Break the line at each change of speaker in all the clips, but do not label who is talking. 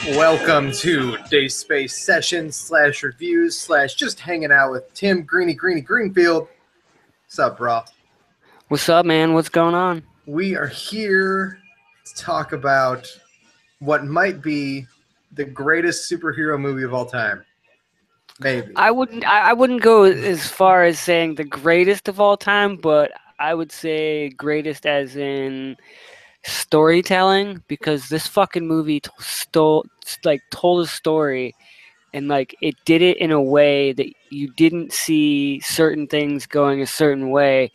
Welcome to Dacespace sessions / reviews / just hanging out with Tim Greeny Greenfield. What's up, bro?
What's up, man? What's going on?
We are here to talk about what might be the greatest superhero movie of all time. Maybe.
I wouldn't go as far as saying the greatest of all time, but I would say greatest as in storytelling, because this fucking movie told a story, and like it did it in a way that you didn't see certain things going a certain way.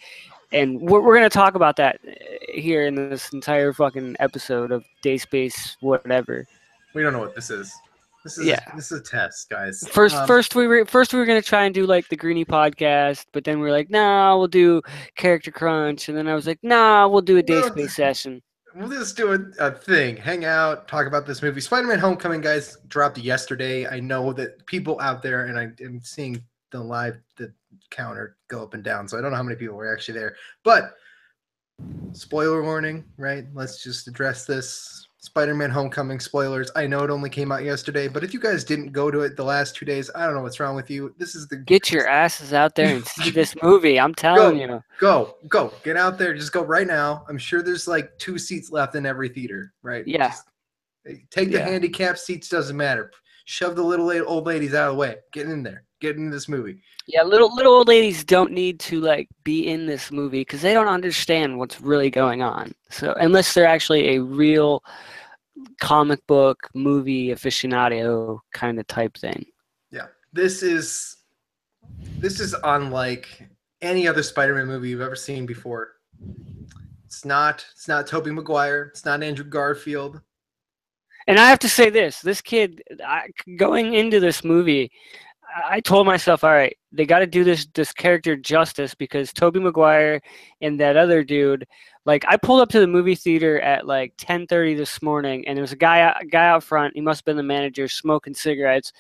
And we're gonna talk about that here in this entire fucking episode of Dayspace, whatever.
We don't know what this is.
Yeah.
This is a test, guys.
First we were gonna try and do like the Greenie podcast, but then we were like, nah, we'll do Character Crunch, and then I was like, nah, we'll do a Day
Well,
Space session.
we'll just do a thing. Hang out, talk about this movie. Spider-Man Homecoming, guys, dropped yesterday. I know that people out there, and I'm seeing the counter go up and down, so I don't know how many people were actually there. But spoiler warning, right? Let's just address this. Spider-Man Homecoming spoilers. I know it only came out yesterday, but if you guys didn't go to it the last 2 days, I don't know what's wrong with you. This is the
Get your asses out there and see this movie. I'm telling you.
Go. Get out there. Just go right now. I'm sure there's like 2 seats left in every theater, right?
Yeah.
Just take the handicap seats, doesn't matter. Shove the little old ladies out of the way. Get in there. Get in this movie.
Yeah, little old ladies don't need to like be in this movie because they don't understand what's really going on. So unless they're actually a real comic book movie aficionado kind of type thing.
Yeah. This is unlike any other Spider-Man movie you've ever seen before. It's not Tobey Maguire. It's not Andrew Garfield.
And I have to say this kid, going into this movie, I told myself, all right, they got to do this character justice, because Tobey Maguire and that other dude, like, I pulled up to the movie theater at like 10:30 this morning, and there was a guy out front. He must have been the manager, smoking cigarettes,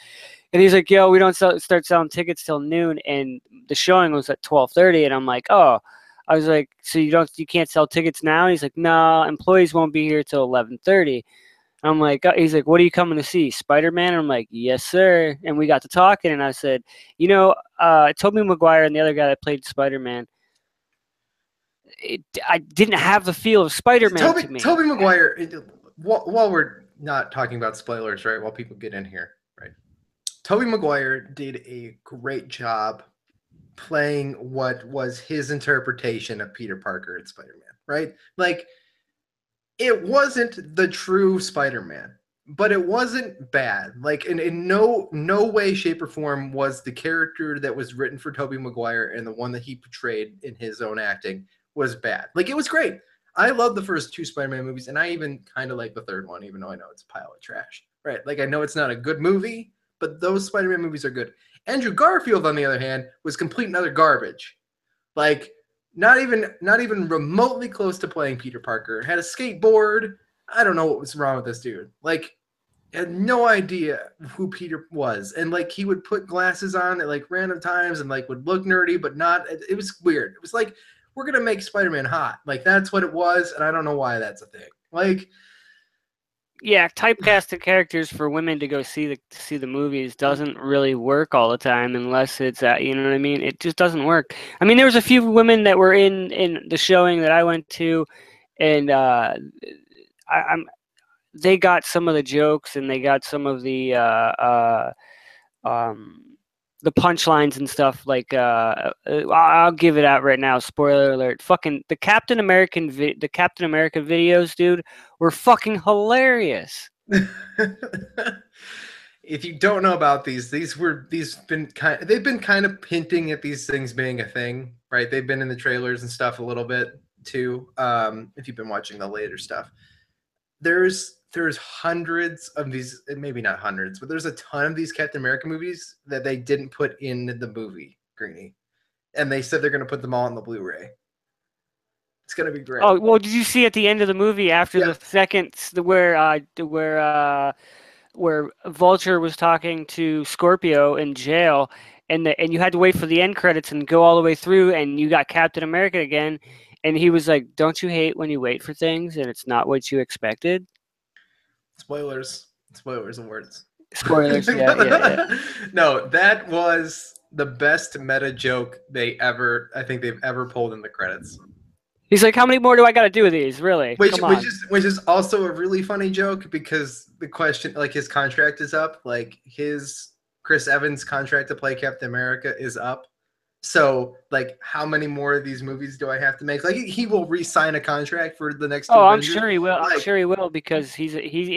and he's like, "Yo, we don't start selling tickets till noon," and the showing was at 12:30, and I'm like, "Oh." I was like, "So you can't sell tickets now?" And he's like, "No, employees won't be here till 11:30." I'm like, he's like, "What are you coming to see, Spider-Man?" And I'm like, "Yes, sir." And we got to talking, and I said, Tobey Maguire and the other guy that played Spider-Man, I didn't have the feel of Spider-Man to me.
Tobey Maguire, while we're not talking about spoilers, right, while people get in here, right, Tobey Maguire did a great job playing what was his interpretation of Peter Parker and Spider-Man, right? Like, it wasn't the true Spider-Man, but it wasn't bad. Like, in no way, shape, or form was the character that was written for Tobey Maguire and the one that he portrayed in his own acting was bad. Like, it was great. I love the first 2 Spider-Man movies, and I even kind of like the third one, even though I know it's a pile of trash, right? Like, I know it's not a good movie, but those Spider-Man movies are good. Andrew Garfield, on the other hand, was complete and utter garbage. Like, not even remotely close to playing Peter Parker. Had a skateboard. I don't know what was wrong with this dude. Like, had no idea who Peter was. And like, he would put glasses on at like random times and like would look nerdy, but not. It was weird. It was like, we're gonna make Spider-Man hot. Like, that's what it was, and I don't know why that's a thing. Like,
yeah, typecasted characters for women to go see the movies doesn't really work all the time, unless it's you know what I mean? It just doesn't work. I mean, there was a few women that were in the showing that I went to, and they got some of the jokes, and they got some of the punchlines and stuff. Like, I'll give it out right now. Spoiler alert! Fucking the Captain America videos, dude, were fucking hilarious.
if you don't know about they've been kind of hinting at these things being a thing, right? They've been in the trailers and stuff a little bit too. If you've been watching the later stuff, there's hundreds of these, maybe not hundreds, but there's a ton of these Captain America movies that they didn't put in the movie, Greenie, and they said they're going to put them all on the Blu-ray. It's going to be great.
Oh, well, did you see at the end of the movie, after the second, where Vulture was talking to Scorpio in jail, and you had to wait for the end credits and go all the way through, and you got Captain America again, and he was like, "Don't you hate when you wait for things and it's not what you expected?"
Spoilers. Spoilers awards.
Spoilers. Yeah.
No, that was the best meta joke I think they've ever pulled in the credits.
He's like, how many more do I got to do with these? Really?
Which
Come
which
on.
is which is also a really funny joke because the question, like, his contract is up, like his Chris Evans contract to play Captain America is up. So, like, how many more of these movies do I have to make? Like, he will re-sign a contract for the next two
Oh, I'm
Avengers.
sure he will. I'm
Like,
sure he will because he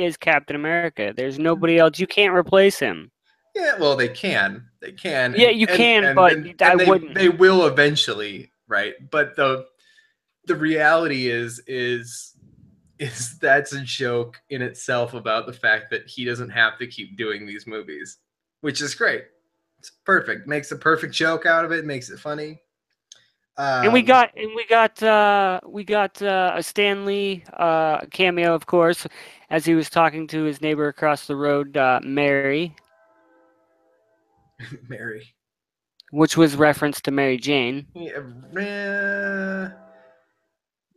is Captain America. There's nobody else. You can't replace him.
yeah, well, they can,
Yeah, you can, but I
and
wouldn't.
they will eventually, right? But the reality is that's a joke in itself about the fact that he doesn't have to keep doing these movies, which is great. It's perfect. Makes a perfect joke out of it. Makes it funny.
And we
Um,
got a Stan Lee cameo, of course, as he was talking to his neighbor across the road, Mary,
Mary.
which was reference to Mary Jane.
Yeah,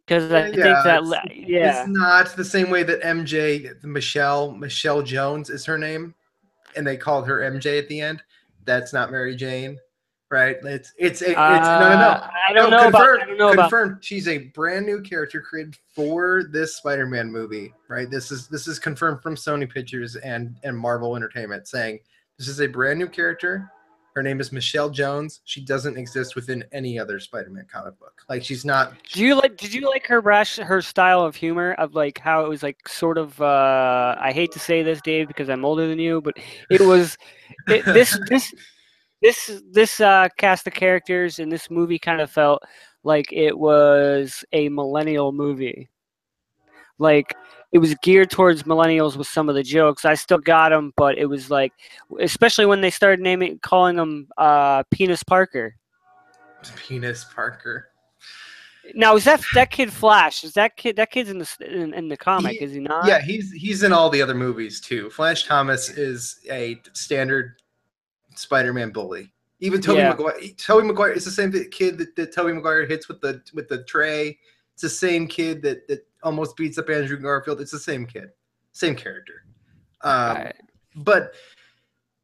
Because I think
yeah.
that
It's not the same way that MJ Michelle Jones is her name, and they called her MJ at the end. That's not Mary Jane, right? It's
I don't
no,
know about I
confirmed.
don't know about
Confirmed. She's a brand new character created for this Spider-Man movie, right? This is confirmed from Sony Pictures and Marvel Entertainment, saying this is a brand new character. Her name is Michelle Jones. She doesn't exist within any other Spider-Man comic book. Like, she's not.
Did you like her style of humor of like how it was like sort of I hate to say this, Dave, because I'm older than you, but it was it, this cast of characters in this movie kind of felt like it was a millennial movie. Like it was geared towards millennials with some of the jokes. I still got them, but it was like, especially when they started calling him Penis Parker.
Penis Parker.
Now is that kid Flash? Is that kid's in the comic?
He,
Is he not?
yeah, he's in all the other movies too. Flash Thomas is a standard Spider-Man bully. Even Tobey
Yeah.
Maguire. Tobey Maguire is the same kid that Tobey Maguire hits with the tray. It's the same kid that almost beats up Andrew Garfield. It's the same kid, same character.
All
Um,
right.
but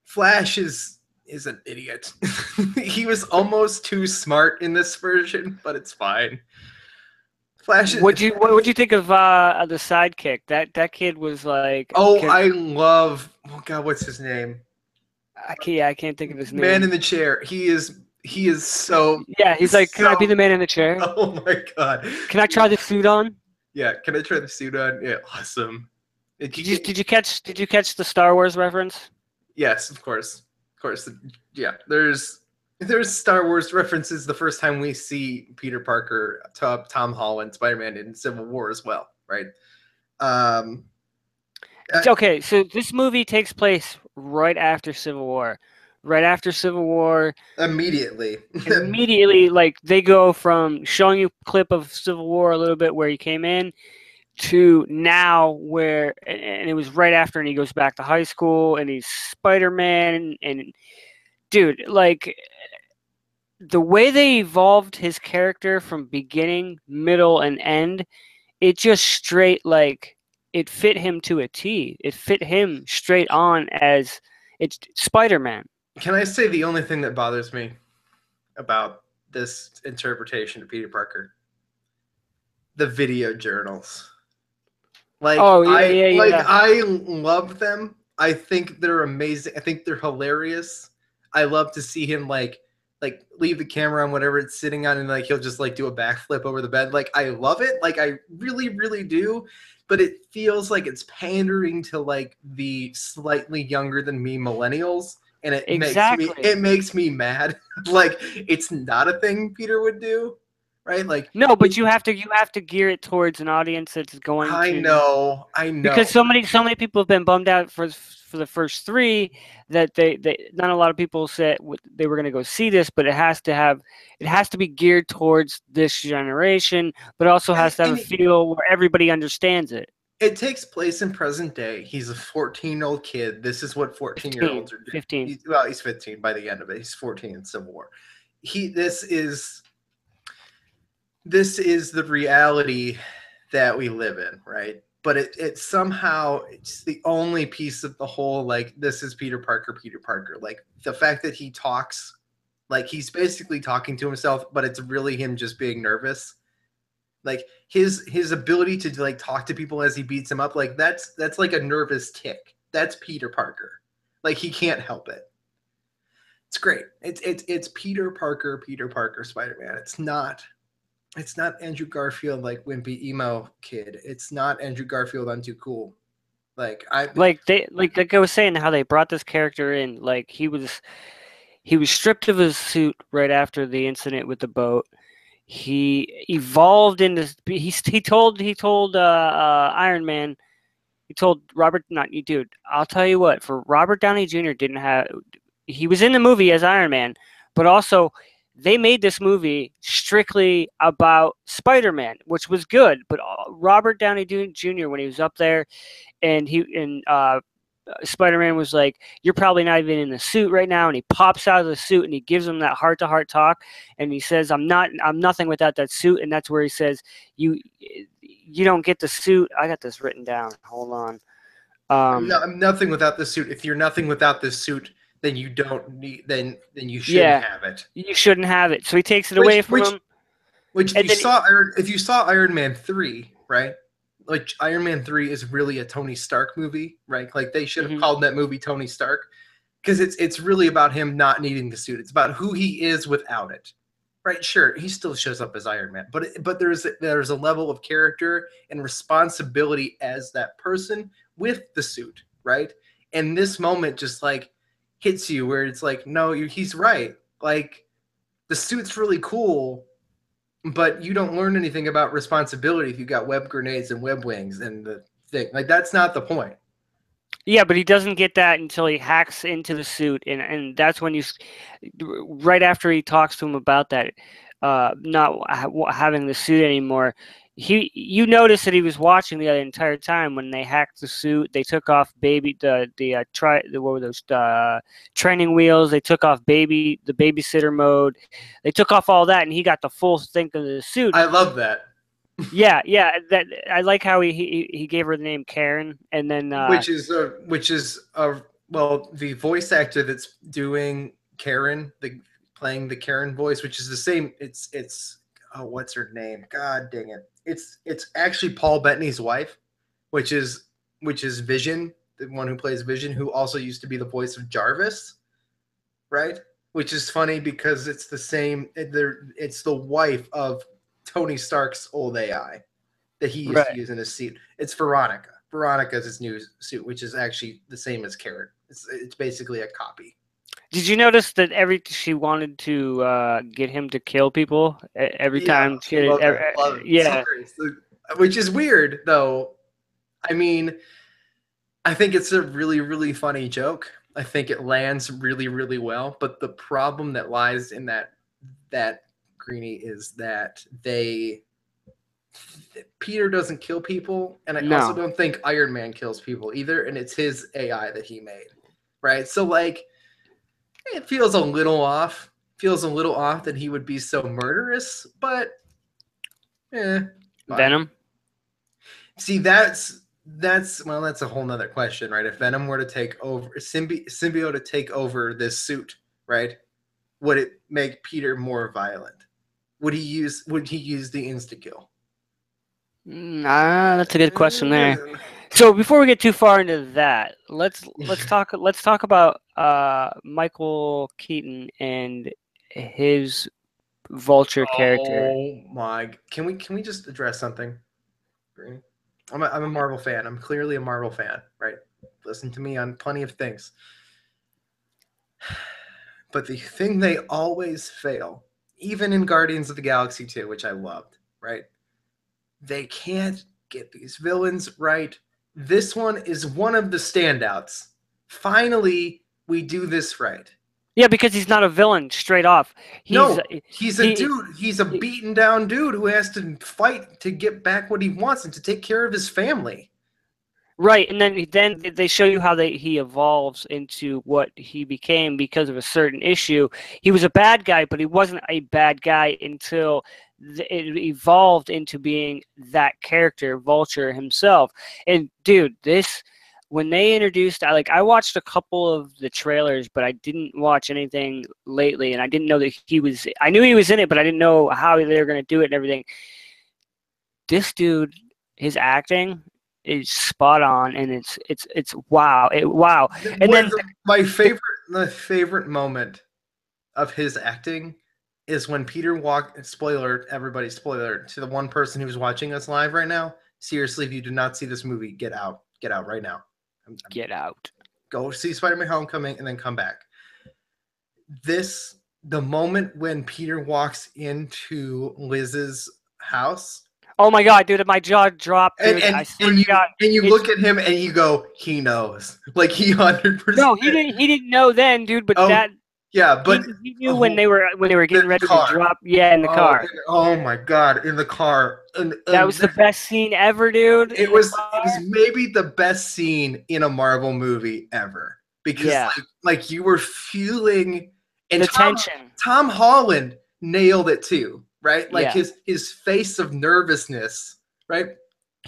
Flash is an idiot. He was almost too smart in this version, but it's fine. Flash.
What would you think of the sidekick? That kid was like,
Oh, I love. Oh God, what's his name?
I can't think of his
Man in
name.
the chair. He is so
Yeah, he's like, can I be
so.
the man in the chair?
Oh my God.
Can I try the suit on?
Yeah, can I try the suit on? Yeah, awesome.
Did you catch the Star Wars reference?
Yes, of course. Yeah, there's Star Wars references the first time we see Peter Parker, Tom Holland, Spider-Man in Civil War as well, right? Um,
Okay, so this movie takes place right after Civil War. Right after Civil War,
Immediately.
immediately, like they go from showing you a clip of Civil War a little bit where he came in to now where, and it was right after, and he goes back to high school and he's Spider-Man, and dude, like the way they evolved his character from beginning, middle, and end, it just straight like it fit him to a T. It fit him straight on as it's Spider-Man.
Can I say the only thing that bothers me about this interpretation of Peter Parker? The video journals.
Oh yeah.
I love them. I think they're amazing. I think they're hilarious. I love to see him like leave the camera on whatever it's sitting on, and like he'll just like do a backflip over the bed. Like, I love it. Like, I really, really do. But it feels like it's pandering to like the slightly younger than me millennials, and
Exactly.
it makes me mad. Like, it's not a thing Peter would do, right? Like,
No, but you have to gear it towards an audience that's going to,
I
because
know.
so many people have been bummed out for the first three that they not a lot of people said they were going to go see this, but it has to be geared towards this generation, but also has to have a
And
feel where everybody understands it.
it takes place in present day. He's a 14-year-old kid. This is what 14-year-olds
15,
are doing.
15.
He's 15 by the end of it. He's 14 in Civil War. This is the reality that we live in, right? but it somehow it's the only piece of the whole, like, this is Peter Parker. Like the fact that he talks like he's basically talking to himself, but it's really him just being nervous. Like his ability to like talk to people as he beats him up, like that's like a nervous tick. That's Peter Parker. Like he can't help it. It's great. It's Peter Parker, Spider-Man. It's not Andrew Garfield like wimpy emo kid. It's not Andrew Garfield, I'm too cool. Like
like I was saying, how they brought this character in, like he was stripped of his suit right after the incident with the boat. He evolved into he told Iron Man, he told Robert, not you, dude, I'll tell you what, for Robert Downey Jr. didn't have, he was in the movie as Iron Man, but also they made this movie strictly about Spider-Man, which was good. But Robert Downey Jr., when he was up there, and Spider-Man was like, "You're probably not even in the suit right now," and he pops out of the suit and he gives him that heart-to-heart talk, and he says, I'm nothing without that suit," and that's where he says, "You don't get the suit." I got this written down. Hold on.
I'm nothing without the suit. If you're nothing without this suit, then you don't need. Then you shouldn't have it.
You shouldn't have it. So he takes it away from him.
Which if you saw Iron Man 3, right? Like Iron Man 3 is really a Tony Stark movie, right? Like they should have called that movie Tony Stark, because it's really about him not needing the suit. It's about who he is without it. Right? Sure, he still shows up as Iron Man, but there's a level of character and responsibility as that person with the suit, right? And this moment just like hits you where it's like, no, he's right. Like the suit's really cool, but you don't learn anything about responsibility if you got web grenades and web wings and the thing. Like that's not the point.
Yeah, but he doesn't get that until he hacks into the suit, and that's when right after he talks to him about that, not having the suit anymore. You notice that he was watching the entire time when they hacked the suit. They took off what were those training wheels? They took off the babysitter mode. They took off all that, and he got the full thing of the suit.
I love that.
Yeah, that I like how he gave her the name Karen, and then
which is well, the voice actor that's doing Karen, playing the Karen voice, which is the same. It's what's her name? God dang it! It's actually Paul Bettany's wife, which is Vision, the one who plays Vision, who also used to be the voice of Jarvis, right? Which is funny because it's the same. It's the wife of Tony Stark's old AI that he used to use in his suit. It's Veronica. Veronica's his new suit, which is actually the same as Karen. It's basically a copy.
Did you notice that she wanted to get him to kill people every time?
Love it.
Yeah.
Which is weird, though. I mean, I think it's a really, really funny joke. I think it lands really, really well. But the problem that lies in that Greenie is that Peter doesn't kill people, and I also don't think Iron Man kills people either, and it's his AI that he made, right? So like it feels a little off that he would be so murderous, but
Venom.
See, that's a whole nother question, right? If Venom were to take over, symbiote to take over this suit, right? Would it make Peter more violent? Would he use the insta-kill?
That's a good question there. So before we get too far into that, let's talk about Michael Keaton and his Vulture character.
Oh my! Can we just address something? I'm a Marvel fan. I'm clearly a Marvel fan, right? Listen to me on plenty of things. But the thing they always fail, even in Guardians of the Galaxy 2, which I loved, right? They can't get these villains right. This one is one of the standouts. Finally, we do this right.
Yeah, because he's not a villain straight off.
He's a dude. He's a beaten down dude who has to fight to get back what he wants and to take care of his family.
Right, and then they show you how he evolves into what he became because of a certain issue. He was a bad guy, but he wasn't a bad guy until it evolved into being that character, Vulture himself. And dude, when they introduced, I watched a couple of the trailers, but I didn't watch anything lately, and I didn't know that he was. I knew he was in it, but I didn't know how they were going to do it and everything. This dude, his acting is spot on, and it's wow, wow. And then
My favorite moment of his acting is when Peter walked. Spoiler, everybody, spoiler to the one person who's watching us live right now. Seriously, if you did not see this movie, get out right now.
Get out.
Go see Spider-Man: Homecoming and then come back. The moment when Peter walks into Liz's house.
Oh my god, dude! My jaw dropped. Dude.
And you look at him and you go, he knows, like he 100%.
No, he didn't know then, dude. But he knew when they were getting ready to drop. Yeah, in the car.
Oh my god, in the car. And
that was the best scene ever, dude.
It was maybe the best scene in a Marvel movie ever because like you were feeling and
the tension.
Tom Holland nailed it too. Right? Like his face of nervousness, right?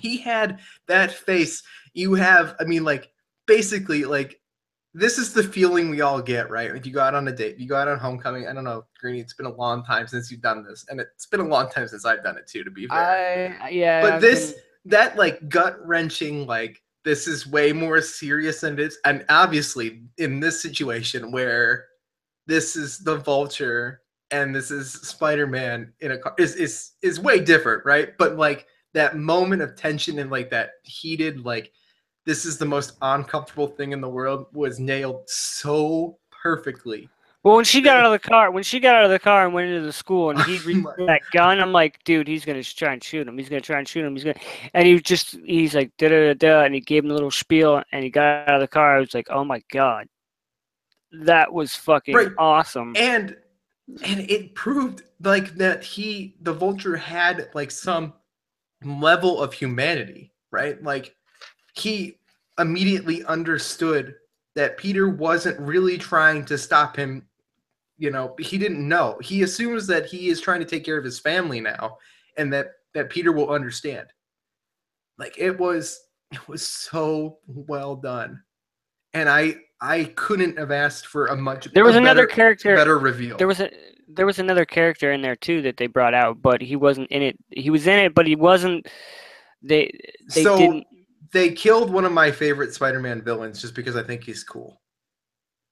He had that face. You have, I mean, like, basically, like, this is the feeling we all get, right? If you go out on a date, you go out on Homecoming. I don't know, Greenie, it's been a long time since you've done this. And it's been a long time since I've done it, too, to be fair. But that, like, gut-wrenching, like, this is way more serious than it is. And obviously, in this situation where this is the Vulture and this is Spider-Man in a car is way different, right? But like that moment of tension and like that heated, like this is the most uncomfortable thing in the world was nailed so perfectly.
Well, when she got out of the car and went into the school and he reached that gun, I'm like, dude, he's gonna try and shoot him. And he's like da da da, and he gave him a little spiel and he got out of the car. I was like, oh my god, that was fucking awesome.
And it proved like that the Vulture had like some level of humanity, right? Like he immediately understood that Peter wasn't really trying to stop him. You know, he didn't know. He assumes that he is trying to take care of his family now and that Peter will understand. Like it was so well done. And I couldn't have asked for a much better reveal.
There was another character in there too that they brought out, but he wasn't in it. He was in it, but he wasn't. They
killed one of my favorite Spider-Man villains just because I think he's cool.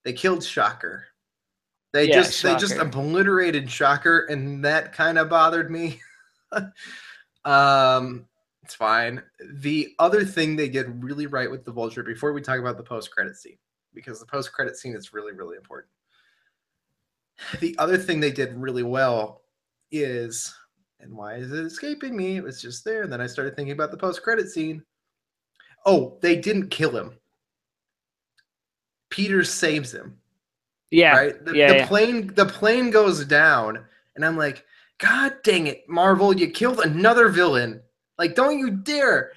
They killed Shocker. They just obliterated Shocker, and that kind of bothered me. It's fine. The other thing they did really right with the Vulture, before we talk about the post-credit scene, because the post-credit scene is really, really important. The other thing they did really well is, and why is it escaping me? It was just there, and then I started thinking about the post-credit scene. Oh, they didn't kill him. Peter saves him.
Yeah.
Right? The plane goes down, and I'm like, God dang it, Marvel, you killed another villain. Like, don't you dare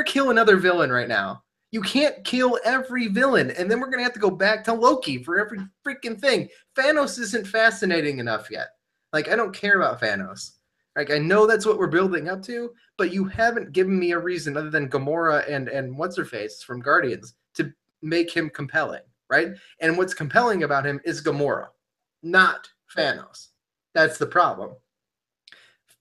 kill another villain right now. You can't kill every villain, and then we're going to have to go back to Loki for every freaking thing. Thanos isn't fascinating enough yet. Like, I don't care about Thanos. Like, I know that's what we're building up to, but you haven't given me a reason other than Gamora and What's-Her-Face from Guardians to make him compelling, right? And what's compelling about him is Gamora, not Thanos. That's the problem.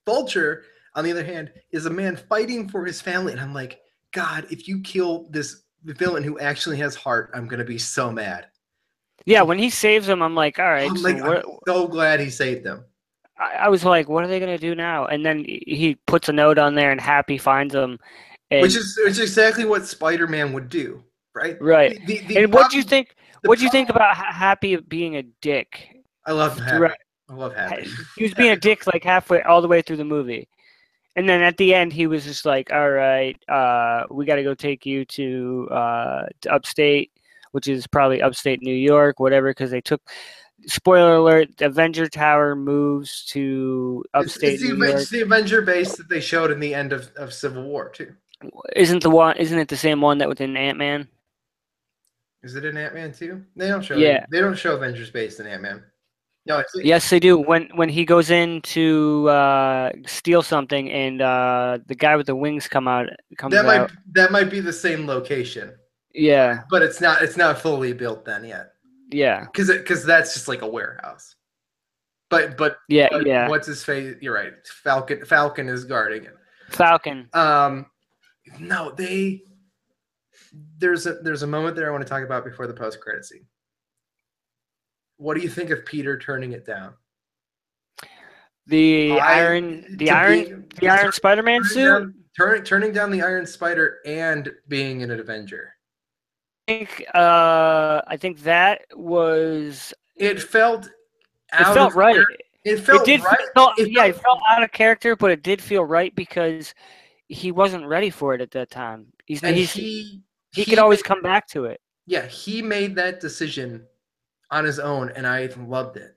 Vulture, on the other hand, is a man fighting for his family, and I'm like, God, if you kill this villain who actually has heart, I'm going to be so mad.
Yeah, when he saves him, I'm like, all right.
I'm so glad he saved them.
I was like, what are they going to do now? And then he puts a note on there, and Happy finds him.
Which is exactly what Spider-Man would do, right?
Right. And what do you think? What do you think about Happy being a dick?
I love Happy. I love Happy.
He was being a dick like all the way through the movie. And then at the end, he was just like, all right, we got to go take you to upstate, which is probably upstate New York, whatever, because they took, spoiler alert, the Avenger Tower moves to upstate New York.
It's the Avenger base that they showed in the end of Civil War, too.
Isn't it the same one that was in Ant-Man?
Is it in Ant-Man, too? They don't show They don't show Avengers base in Ant-Man. No, it's
Yes, they do. When he goes in to steal something, and the guy with the wings comes out.
that might be the same location,
Yeah,
but it's not fully built then yet.
yeah,
Because that's just like a warehouse.
yeah,
But
yeah.
what's his face? You're right. Falcon is guarding it.
Falcon.
No, there's a moment there I want to talk about before the post credit scene. What do you think of Peter turning it down?
The
I
iron, the
to
iron,
being
the Iron Spider-Man suit.
turning down the Iron Spider and being an Avenger.
I think that was.
It felt
It
out
felt
of
right.
it
It
felt
did
right.
feel,
It
yeah, it
felt
felt out of character, but it did feel right because he wasn't ready for it at that time.
and
He could
he
always
made,
come back to it.
he made that decision on his own, and I loved it.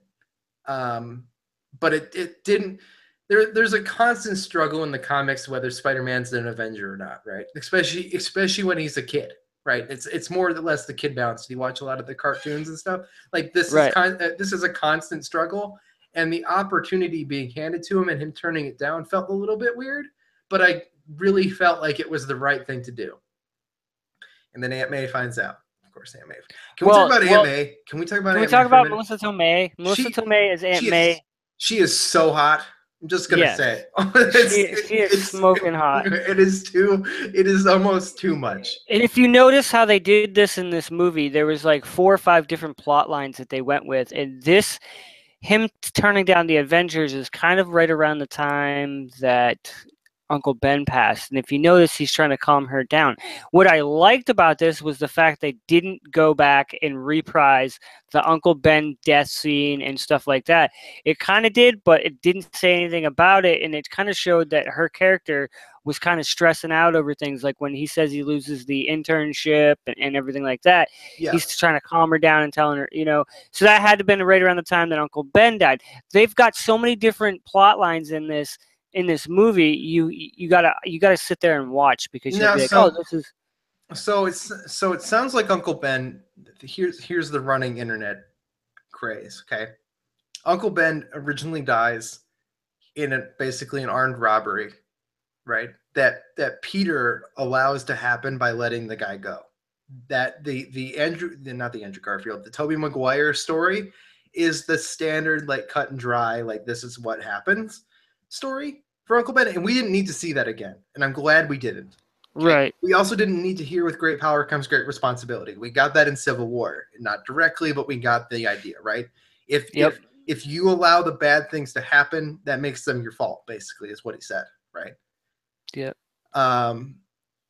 But it didn't. There's a constant struggle in the comics whether Spider-Man's an Avenger or not, right? Especially when he's a kid, right? It's more or less the kid bounce. You watch a lot of the cartoons and stuff. Like
Right.
this is a constant struggle, and the opportunity being handed to him and him turning it down felt a little bit weird. But I really felt like it was the right thing to do. And then Aunt May finds out. Of course, Aunt May. Can we talk about Aunt May? Can we talk about
Can we
Aunt May
talk
for a
about
minute?
Melissa Tomei? Melissa
She
Tomei is Aunt
she is
May.
she is so hot. I'm just gonna
Yes.
say
She is smoking hot.
it is almost too much.
And if you notice how they did this in this movie, there was like 4 or 5 different plot lines that they went with, and him turning down the Avengers is kind of right around the time that Uncle Ben passed. And if you notice, he's trying to calm her down. What I liked about this was the fact they didn't go back and reprise the Uncle Ben death scene and stuff like that. It kind of did, but it didn't say anything about it. And it kind of showed that her character was kind of stressing out over things like when he says he loses the internship and everything like that.
Yeah.
He's trying to calm her down and telling her, so that had to have been right around the time that Uncle Ben died. They've got so many different plot lines in this movie. You gotta sit there and watch because you'll
Now,
be like, oh, this is.
so it sounds like Uncle Ben. Here's the running internet craze. Okay, Uncle Ben originally dies in basically an armed robbery, right? That Peter allows to happen by letting the guy go. That not the Andrew Garfield, the Tobey Maguire story is the standard, like, cut and dry, like, this is what happens story for Uncle Ben, and we didn't need to see that again, and I'm glad we didn't. Okay?
Right.
We also didn't need to hear with great power comes great responsibility. We got that in Civil War, not directly, but we got the idea, right?
Yep.
If you allow the bad things to happen, that makes them your fault, basically, is what he said, right?
Yep.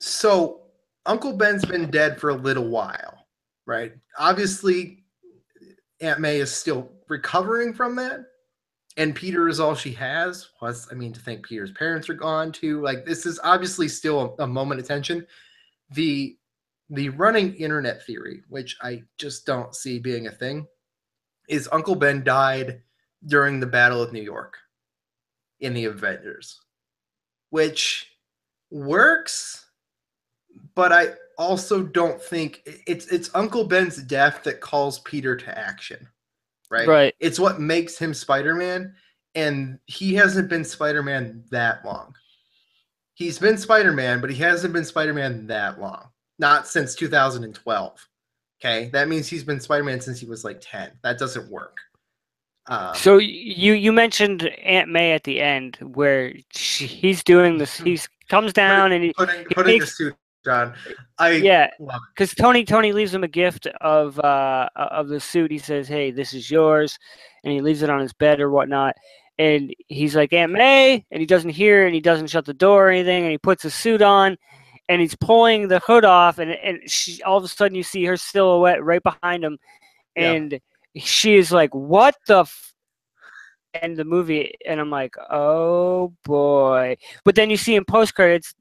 So Uncle Ben's been dead for a little while, right? Obviously, Aunt May is still recovering from that, and Peter is all she has. Plus, I mean, to think Peter's parents are gone too. Like, this is obviously still a moment of tension. The running internet theory, which I just don't see being a thing, is Uncle Ben died during the Battle of New York in the Avengers, which works, but I also don't think it's Uncle Ben's death that calls Peter to action, right?
Right.
It's what makes him Spider-Man, and he hasn't been Spider-Man that long. He's been Spider-Man, but he hasn't been Spider-Man that long. Not since 2012. Okay, that means he's been Spider-Man since he was like 10. That doesn't work.
So you mentioned Aunt May at the end where he's doing this. He comes down and he
putting the suit on.
Yeah,
love it.
because Tony leaves him a gift of the suit. He says, "Hey, this is yours," and he leaves it on his bed or whatnot. And he's like, "Aunt May," and he doesn't hear, and he doesn't shut the door or anything, and he puts the suit on, and he's pulling the hood off, and she, all of a sudden you see her silhouette right behind him,
Yeah.
and she is like, "What the?" And the movie, and I'm like, "Oh boy!" But then you see in post credits,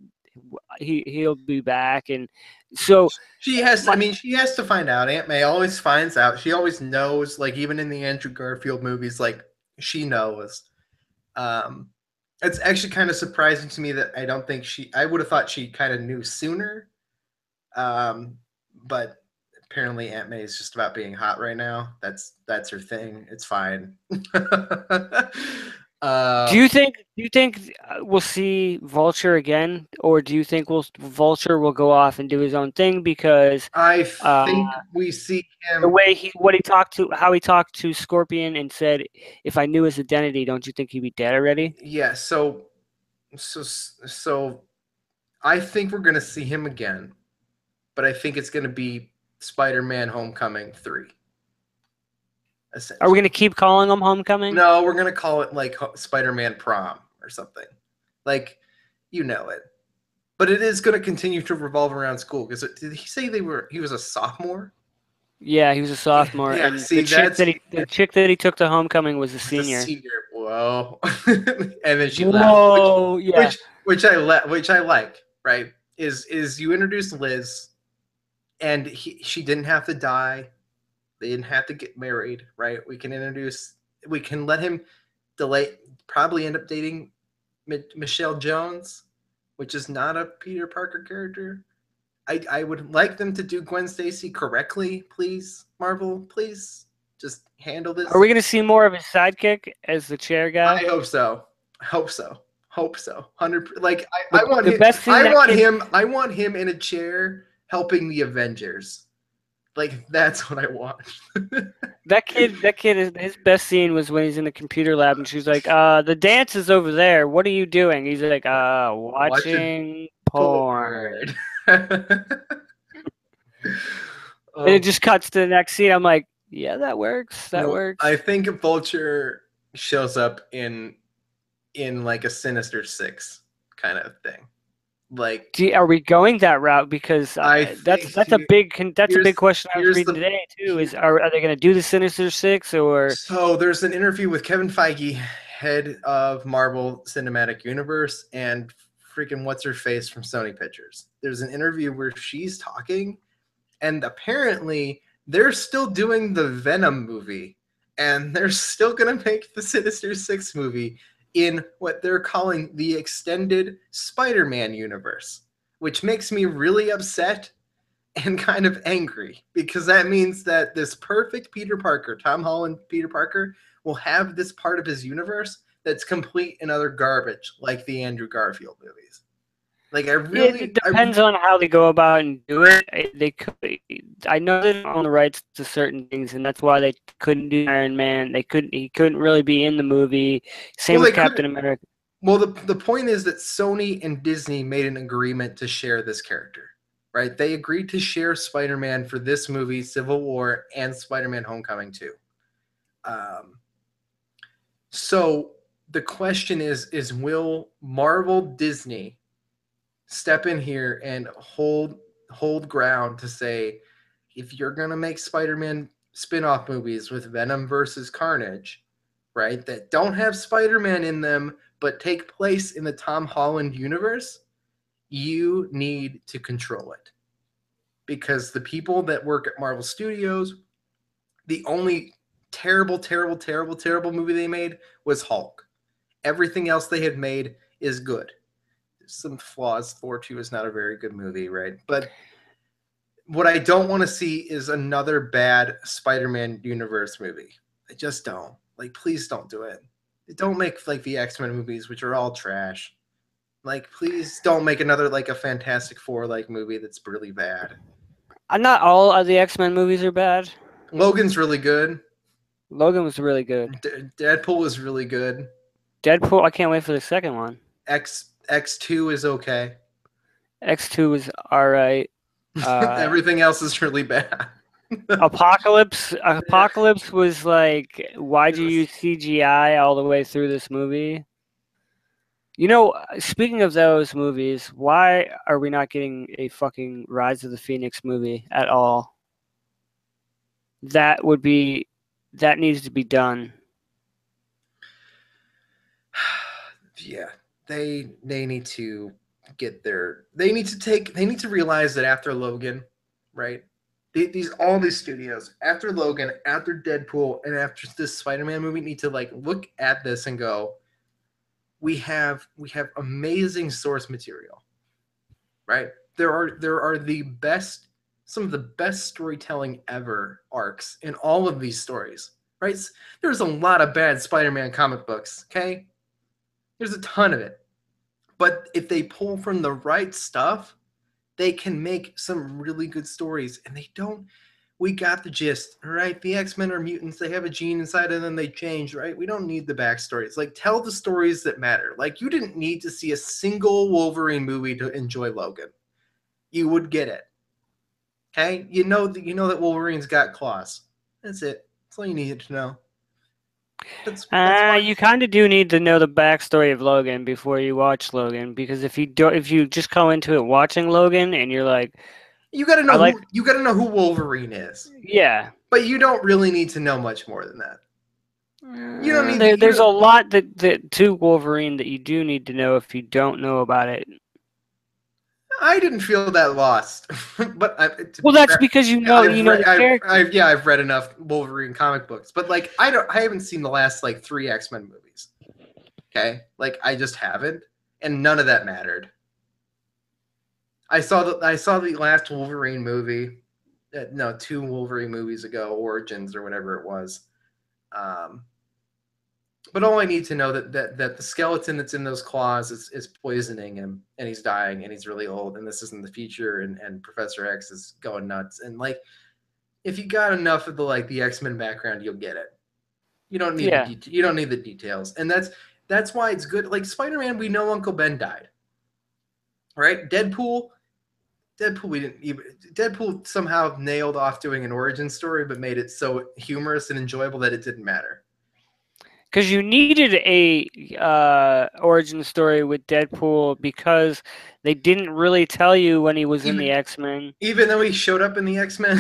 he'll be back, and so
She has. I mean, she has to find out. Aunt May always finds out. She always knows. Like, even in the Andrew Garfield movies, like, she knows. It's actually kind of surprising to me that I don't think I would have thought she kind of knew sooner. But apparently Aunt May is just about being hot right now. That's her thing. It's fine.
Do you think we'll see Vulture again, or do you think Vulture will go off and do his own thing because
I
uh,
think we see
the
him.
way how he talked to Scorpion and said, "If I knew his identity, don't you think he'd be dead already?"
Yeah. So I think we're gonna see him again, but I think it's gonna be Spider-Man: Homecoming 3.
Are we
Essentially.
gonna keep calling him Homecoming?
No, we're gonna call it like Spider-Man Prom or something. Like, you know it. But it is gonna continue to revolve around school because did he say he was a sophomore?
Yeah, he was a sophomore,
Yeah.
and
See,
the chick that he took to Homecoming was a
was a
senior.
senior. Whoa. And then she left,
Whoa, yeah.
which I like. Right? Is you introduce Liz, and she didn't have to die. They didn't have to get married. Right? We can let him delay. Probably end up dating Michelle Jones, which is not a Peter Parker character. I would like them to do Gwen Stacy correctly, please. Marvel, please just handle this.
Are we gonna see more of his sidekick as the chair guy?
I hope so. Hope so. Hope so. 100. Like
The
I want
the
him.
best scene that kid
I want him in a chair helping the Avengers. Like that's what I want.
that kid is his best scene was when he's in the computer lab and she's like, the dance is over there. What are you doing? He's like,
Watching
watching porn.
porn.
And it
Oh,
just cuts to the next scene. I'm like, yeah, that works. That
well, I
works.
think Vulture shows up in like a Sinister Six kind of thing. Like
Are we going that route? Because
I think
that's a big
here's
question I was
here's
reading
the
today too.
here,
Is are they going to do the Sinister Six or
so there's an interview with Kevin Feige, head of Marvel Cinematic Universe, and freaking what's her face from Sony Pictures. There's an interview where she's talking, and apparently they're still doing the Venom movie, and they're still gonna make the Sinister Six movie in what they're calling the extended Spider-Man universe, which makes me really upset and kind of angry because that means that this perfect Peter Parker, Tom Holland Peter Parker, will have this part of his universe that's complete and utter garbage, like the Andrew Garfield movies. Like
yeah, it depends on how they go about and do it. They could, I know they don't own the rights to certain things, and that's why they couldn't do Iron Man. He couldn't really be in the movie. Same
well,
with
they
Captain
couldn't.
America.
Well, the point is that Sony and Disney made an agreement to share this character, right? They agreed to share Spider-Man for this movie, Civil War, and Spider-Man: Homecoming too. Um, so the question is will Marvel Disney step in here and hold ground to say if you're gonna make Spider-Man spin-off movies with Venom versus Carnage, right, that don't have Spider-Man in them but take place in the Tom Holland universe, you need to control it. Because the people that work at Marvel Studios, the only terrible movie they made was Hulk. Everything else they had made is good. There's some flaws. Thor 2 is not a very good movie, right? But what I don't want to see is another bad Spider-Man universe movie. I just don't. Like, please don't do it. Don't make like the X-Men movies, which are all trash. Like, please don't make another like a Fantastic Four like movie that's really bad.
Not all of the X-Men movies are bad.
Logan's really good.
Logan was really good.
Deadpool is really good.
Deadpool, I can't wait for the second one.
X2 is okay.
X2 was all right.
Everything else is really bad.
Apocalypse was like, why'd you
Was,
use CGI all the way through this movie? You know, speaking of those movies, why are we not getting a fucking Rise of the Phoenix movie at all? That would be, that needs to be done.
yeah, they need to get their. They need to realize that after Logan, right? All these studios after Logan, after Deadpool, and after this Spider-Man movie need to like look at this and go, we have amazing source material, right? There are the best some of the best storytelling ever arcs in all of these stories, right? There's a lot of bad Spider-Man comic books, okay? There's a ton of it. But if they pull from the right stuff, they can make some really good stories. And they don't, we got the gist, right? The X-Men are mutants. They have a gene inside and then they change, right? We don't need the backstories. Like, tell the stories that matter. Like, you didn't need to see a single Wolverine movie to enjoy Logan. You would get it. Okay? You know that Wolverine's got claws. That's it. That's all you needed to know. That's why
You kind of do need to know the backstory of Logan before you watch Logan, because if you just go into it watching Logan and you're like,
you got to know who Wolverine is.
Yeah.
But you don't really need to know much more than that. You don't need.
There's a lot that to Wolverine that you do need to know if you don't know about it.
I didn't feel that lost, but
that's because you know the character.
I've read enough Wolverine comic books, but like I haven't seen the last like 3 X-Men movies. Okay, like I just haven't, and none of that mattered. I saw the last Wolverine movie, 2 Wolverine movies ago, Origins or whatever it was. But all I need to know that the skeleton that's in those claws is poisoning him, and he's dying, and he's really old, and this isn't the future, and Professor X is going nuts, and like, if you got enough of the X-Men background, you'll get it. You don't need you don't need the details, and that's why it's good. Like Spider-Man, we know Uncle Ben died, right? Deadpool, Deadpool somehow nailed off doing an origin story, but made it so humorous and enjoyable that it didn't matter.
Because you needed a origin story with Deadpool because they didn't really tell you when he was in the X-Men.
Even though he showed up in the X-Men,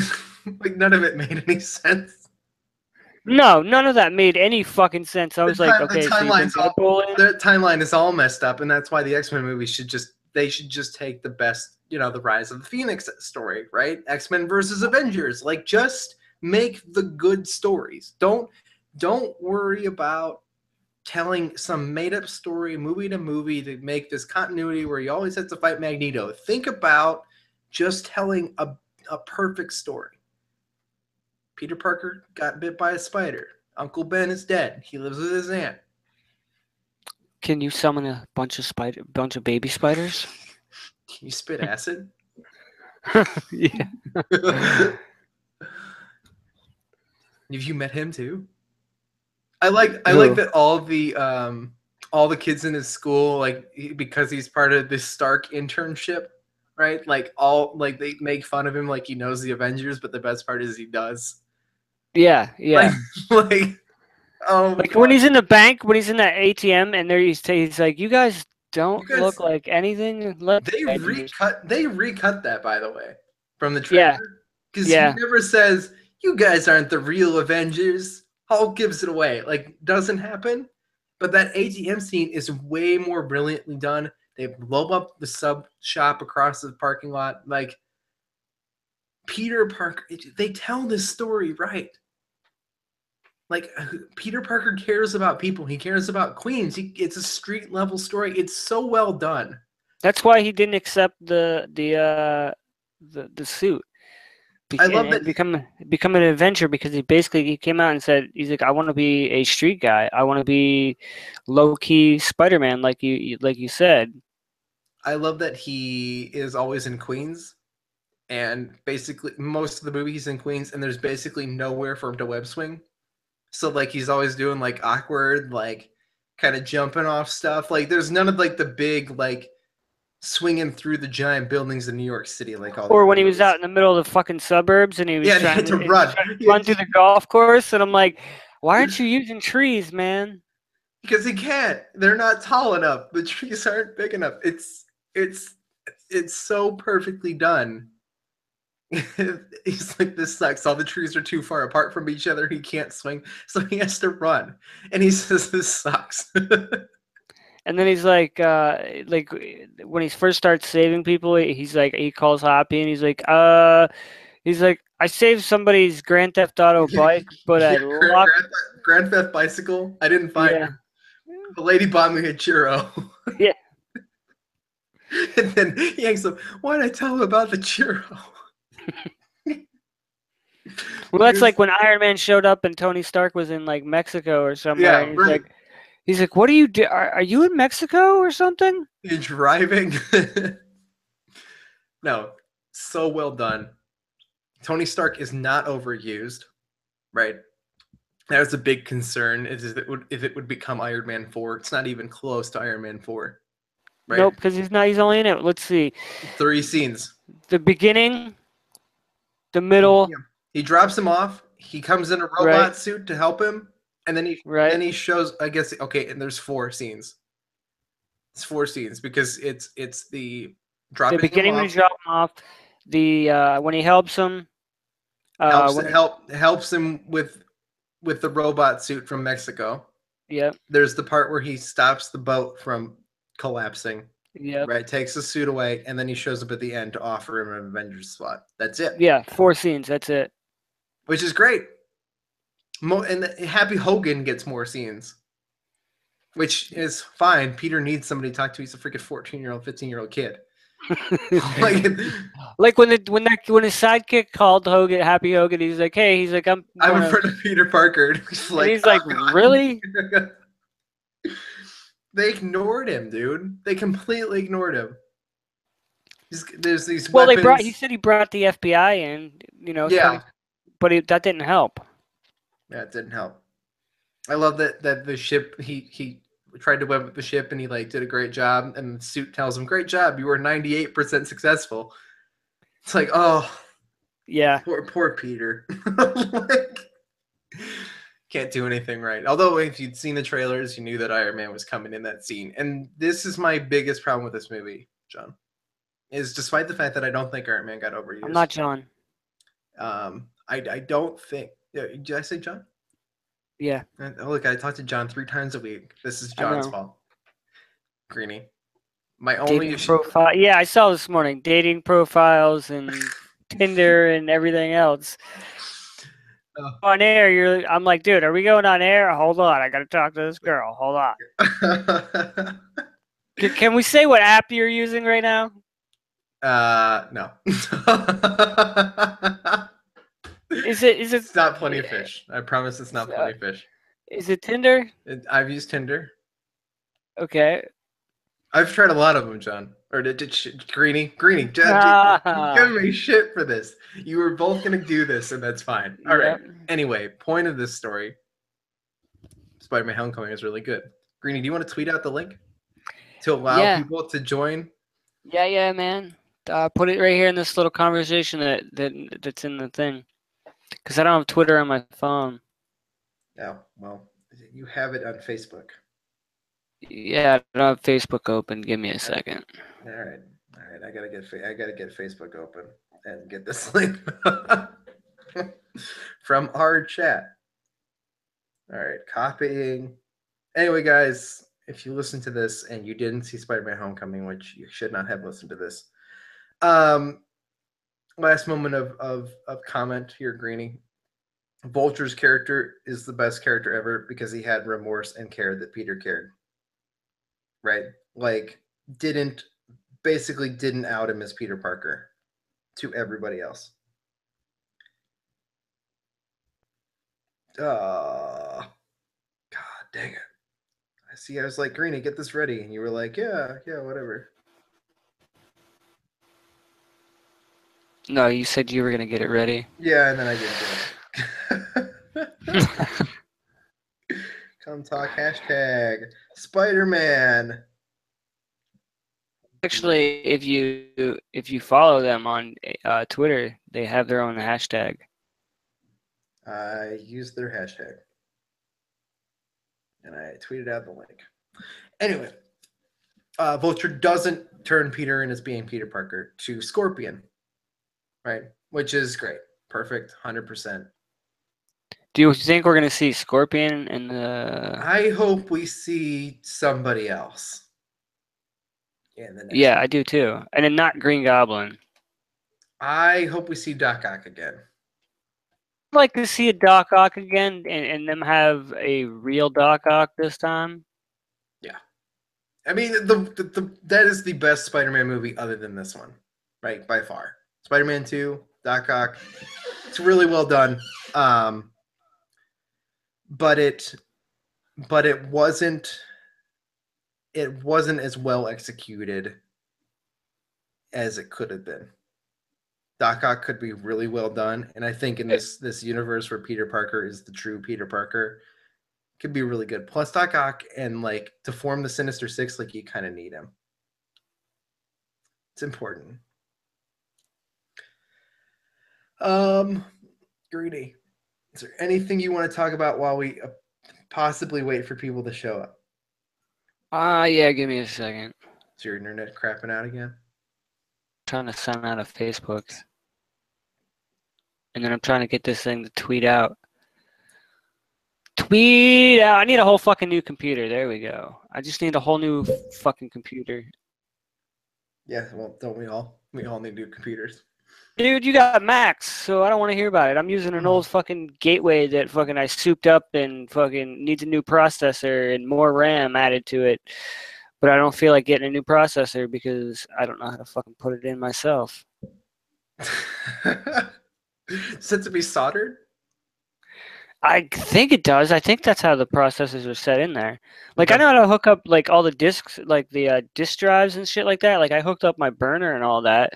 like none of it made any sense.
No, none of that made any fucking sense. I was like, okay,
the timeline is all messed up, and that's why the X-Men movies should just take the best, the Rise of the Phoenix story, right? X-Men versus Avengers. Like, just make the good stories. Don't worry about telling some made-up story, movie to movie, to make this continuity where you always have to fight Magneto. Think about just telling a perfect story. Peter Parker got bit by a spider. Uncle Ben is dead. He lives with his aunt.
Can you summon a bunch of baby spiders?
Can you spit acid?
Yeah.
Have you met him too? I like that all the kids in his school, because he's part of this Stark internship, right? They make fun of him like he knows the Avengers, but the best part is he does.
Yeah. When he's in the bank, when he's in that ATM, and there he's like, "You guys don't look like anything."
They recut that, by the way, from the trailer, because he never says, "You guys aren't the real Avengers." Hulk gives it away. Doesn't happen. But that ATM scene is way more brilliantly done. They blow up the sub shop across the parking lot. Peter Parker, they tell this story right. Peter Parker cares about people. He cares about Queens. It's a street level story. It's so well done.
That's why he didn't accept the suit.
I love that
become an adventurer, because he came out and said, he's like, I want to be a street guy. I want to be low key Spider-Man, like you said.
I love that he is always in Queens, and basically most of the movie he's in Queens, and there's basically nowhere for him to web swing. So he's always doing awkward, kind of jumping off stuff. There's none of the big swinging through the giant buildings in New York City,
or when he was out in the middle of the fucking suburbs and he was trying to run through the golf course, and I'm like, why aren't you using trees, man?
Because he can't. They're not tall enough. The trees aren't big enough. It's so perfectly done. He's like, this sucks. All the trees are too far apart from each other. He can't swing, so he has to run. And he says, this sucks.
And then he's like when he first starts saving people, he calls Hoppy and he's like, I saved somebody's Grand Theft Auto bike, but I locked
Grand Theft bicycle. I didn't find her. The lady bought me a churro.
Yeah.
And then he hangs up. Why'd I tell him about the churro?
Well, that's like when Iron Man showed up and Tony Stark was in like Mexico or somewhere,
Yeah,
and
right.
he's like, "What are you do? Are you in Mexico or something?"
You're driving. No, so well done. Tony Stark is not overused, right? That was a big concern. Is if it would become Iron Man 4? It's not even close to Iron Man 4, right?
Nope, because he's not. He's only in it. Let's see,
3 scenes.
the beginning, the
Yeah.
middle,
He drops him off. He comes in a
right,
robot suit to help him, and
right.
then he shows. I guess okay, and there's 4 scenes. It's 4 scenes because it's the
The
dropping him
beginning when he
off
dropped him off, the when he helps him, when he,
helps him with the robot suit from Mexico.
yep,
There's the part where he stops the boat from collapsing,
yep,
right? Takes the suit away, and then he shows up at the end to offer him an Avengers slot. That's it,
yeah, 4 scenes. That's it.
which is great. And Happy Hogan gets more scenes, which is fine. Peter needs somebody to talk to. He's a freaking 14-year-old, 15-year-old kid. Like,
Like when his sidekick called Hogan, Happy Hogan, he's like, "Hey," he's like, "I'm
I'm
one
in
of,"
front of Peter Parker. And
and he's like,
oh,
"Really?"
God. They ignored him, dude. They completely ignored him. There's these
Well,
weapons.
he said he brought the FBI in,
Yeah.
Tony, but that didn't help.
Yeah, it didn't help. I love that the ship he tried to web up the ship and he like did a great job and the suit tells him, "Great job, you were 98% successful." It's like, oh,
Yeah,
poor Peter. Like, can't do anything right. Although if you'd seen the trailers, you knew that Iron Man was coming in that scene. And this is my biggest problem with this movie, John. Is despite the fact that I don't think Iron Man got overused.
I'm not John.
I don't think. Did I say John?
Yeah,
Oh, look, I talk to John 3 times a week. This is
I
John's
know.
fault. Greenie. My only
Dating
issue.
profile. Yeah, I saw this morning dating profiles and Tinder and everything else. On air, I'm like, dude, are we going on air? Hold on, I gotta talk to this girl. Hold on. Can we say what app you're using right now?
No.
Is it?
It's not Plenty of Fish. I promise it's not Plenty of Fish.
Is it Tinder?
I've used Tinder.
Okay.
I've tried a lot of them, John. Or Greenie,
Ah.
give me shit for this. You were both gonna do this, and that's fine. All right. Anyway, point of this story: Spider-Man: Homecoming is really good. Greenie, do you want to tweet out the link to allow people to join?
Yeah, man. Put it right here in this little conversation that's in the thing. Because I don't have Twitter on my phone.
Oh, well, you have it on Facebook.
Yeah, I don't have Facebook open. Give me a second.
All right. I gotta get Facebook open and get this link from our chat. All right, copying. Anyway, guys, if you listen to this and you didn't see Spider-Man: Homecoming, which you should not have listened to this, last moment of comment here, Greenie. Vulture's character is the best character ever because he had remorse and care that Peter cared. Right? Like, basically didn't out him as Peter Parker to everybody else. God dang it. I was like, Greenie, get this ready. And you were like, yeah, whatever.
No, you said you were going to get it ready.
Yeah, and then I didn't do it. Come talk hashtag Spider-Man.
Actually, if you follow them on Twitter, they have their own hashtag.
I used their hashtag. And I tweeted out the link. Anyway, Vulture doesn't turn Peter in as being Peter Parker to Scorpion, right? Which is great. Perfect, 100%.
Do you think we're going to see Scorpion in the...
I hope we see somebody else. In the next
Yeah,
one.
I do too. And then not Green Goblin.
I hope we see Doc Ock again.
I'd like to see a Doc Ock again and them have a real Doc Ock this time.
Yeah. I mean, that is the best Spider-Man movie other than this one, right? By far. Spider-Man 2, Doc Ock. It's really well done. Um, but it wasn't as well executed as it could have been. Doc Ock could be really well done, and I think in this universe where Peter Parker is the true Peter Parker, could be really good. Plus Doc Ock, and like to form the Sinister Six, like you kind of need him. It's important. Greedy. Is there anything you want to talk about while we possibly wait for people to show up?
Yeah, give me a second.
Is your internet crapping out again?
I'm trying to sign out of Facebook. And then I'm trying to get this thing to tweet out. Tweet out! I need a whole fucking new computer. There we go. I just need a whole new fucking computer.
Yeah, well, don't we all? We all need new computers.
Dude, you got Macs, so I don't want to hear about it. I'm using an old fucking gateway that fucking I souped up and fucking needs a new processor and more RAM added to it. But I don't feel like getting a new processor because I don't know how to fucking put it in myself.
Said to be soldered?
I think it does. I think that's how the processors are set in there. Like, I know how to hook up, like, all the discs, like, the disk drives and shit like that. Like, I hooked up my burner and all that.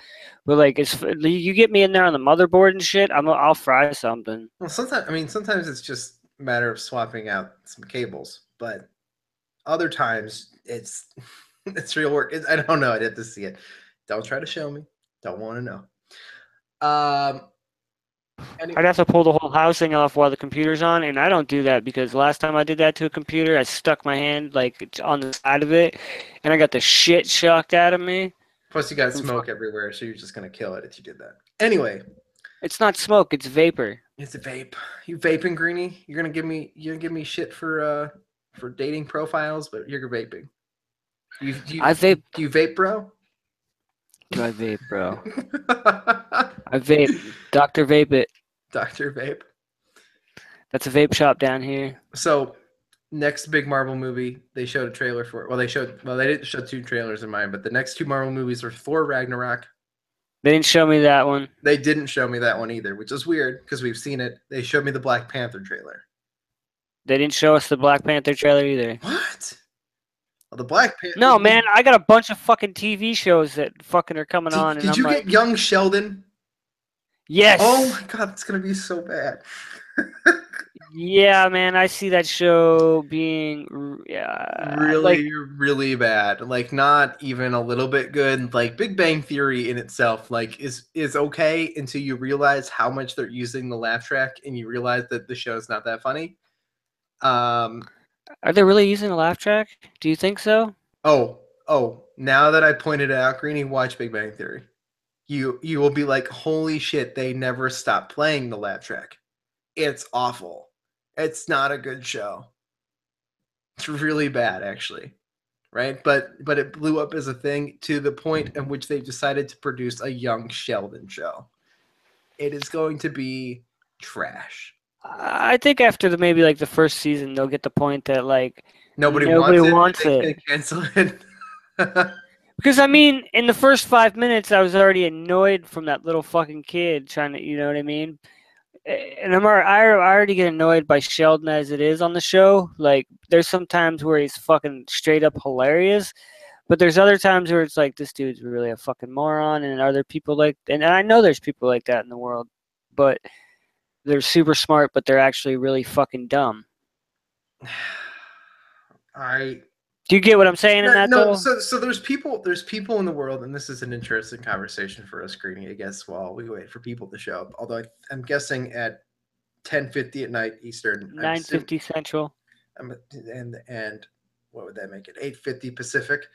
But, like, you get me in there on the motherboard and shit, I'll fry something.
Well, sometimes it's just a matter of swapping out some cables. But other times, it's real work. I don't know. I'd have to see it. Don't try to show me. Don't want to know.
I'd have to pull the whole housing off while the computer's on, and I don't do that because last time I did that to a computer, I stuck my hand like on the side of it, and I got the shit shocked out of me.
Plus, you got smoke everywhere, so you're just gonna kill it if you did that. Anyway,
it's not smoke; it's vapor.
It's a vape. You vaping, Greenie? You're gonna give me shit for dating profiles, but you're vaping.
I vape.
Do you vape, bro?
Do I vape, bro? I vape. Dr. Vape It.
Dr. Vape.
That's a vape shop down here.
So, next big Marvel movie, they showed a trailer for it. Well, they didn't show 2 trailers in mine, but the next 2 Marvel movies are Thor Ragnarok.
They didn't show me that one.
They didn't show me that one either, which is weird because we've seen it. They showed me the Black Panther trailer.
They didn't show us the Black Panther trailer either.
What? Well, the Black Panther.
No, man, I got a bunch of fucking TV shows that fucking are coming on.
Did you get Young Sheldon?
Yes.
Oh my god, it's gonna be so bad.
Yeah, man, I see that show being really
bad. Like not even a little bit good. Like Big Bang Theory in itself, like is okay until you realize how much they're using the laugh track, and you realize that the show's not that funny.
Are they really using a laugh track? Do you think so?
Oh! Now that I pointed it out, Greenie, watch Big Bang Theory. You will be like, holy shit! They never stop playing the laugh track. It's awful. It's not a good show. It's really bad, actually, right? But it blew up as a thing to the point in which they decided to produce a Young Sheldon show. It is going to be trash.
I think after maybe like the first season, they'll get the point that like
nobody wants it. They cancel it.
Because I mean, in the first 5 minutes, I was already annoyed from that little fucking kid trying to, you know what I mean? And I already get annoyed by Sheldon as it is on the show. Like, there's some times where he's fucking straight up hilarious, but there's other times where it's like, this dude's really a fucking moron, and other people like, and I know there's people like that in the world, but they're super smart, but they're actually really fucking dumb. Do you get what I'm saying in that?
No, so there's people in the world, and this is an interesting conversation for us, Greenie, I guess, while we wait for people to show up. Although I'm guessing at 10:50 at night Eastern,
9:50 Central,
and what would that make it? 8:50 Pacific.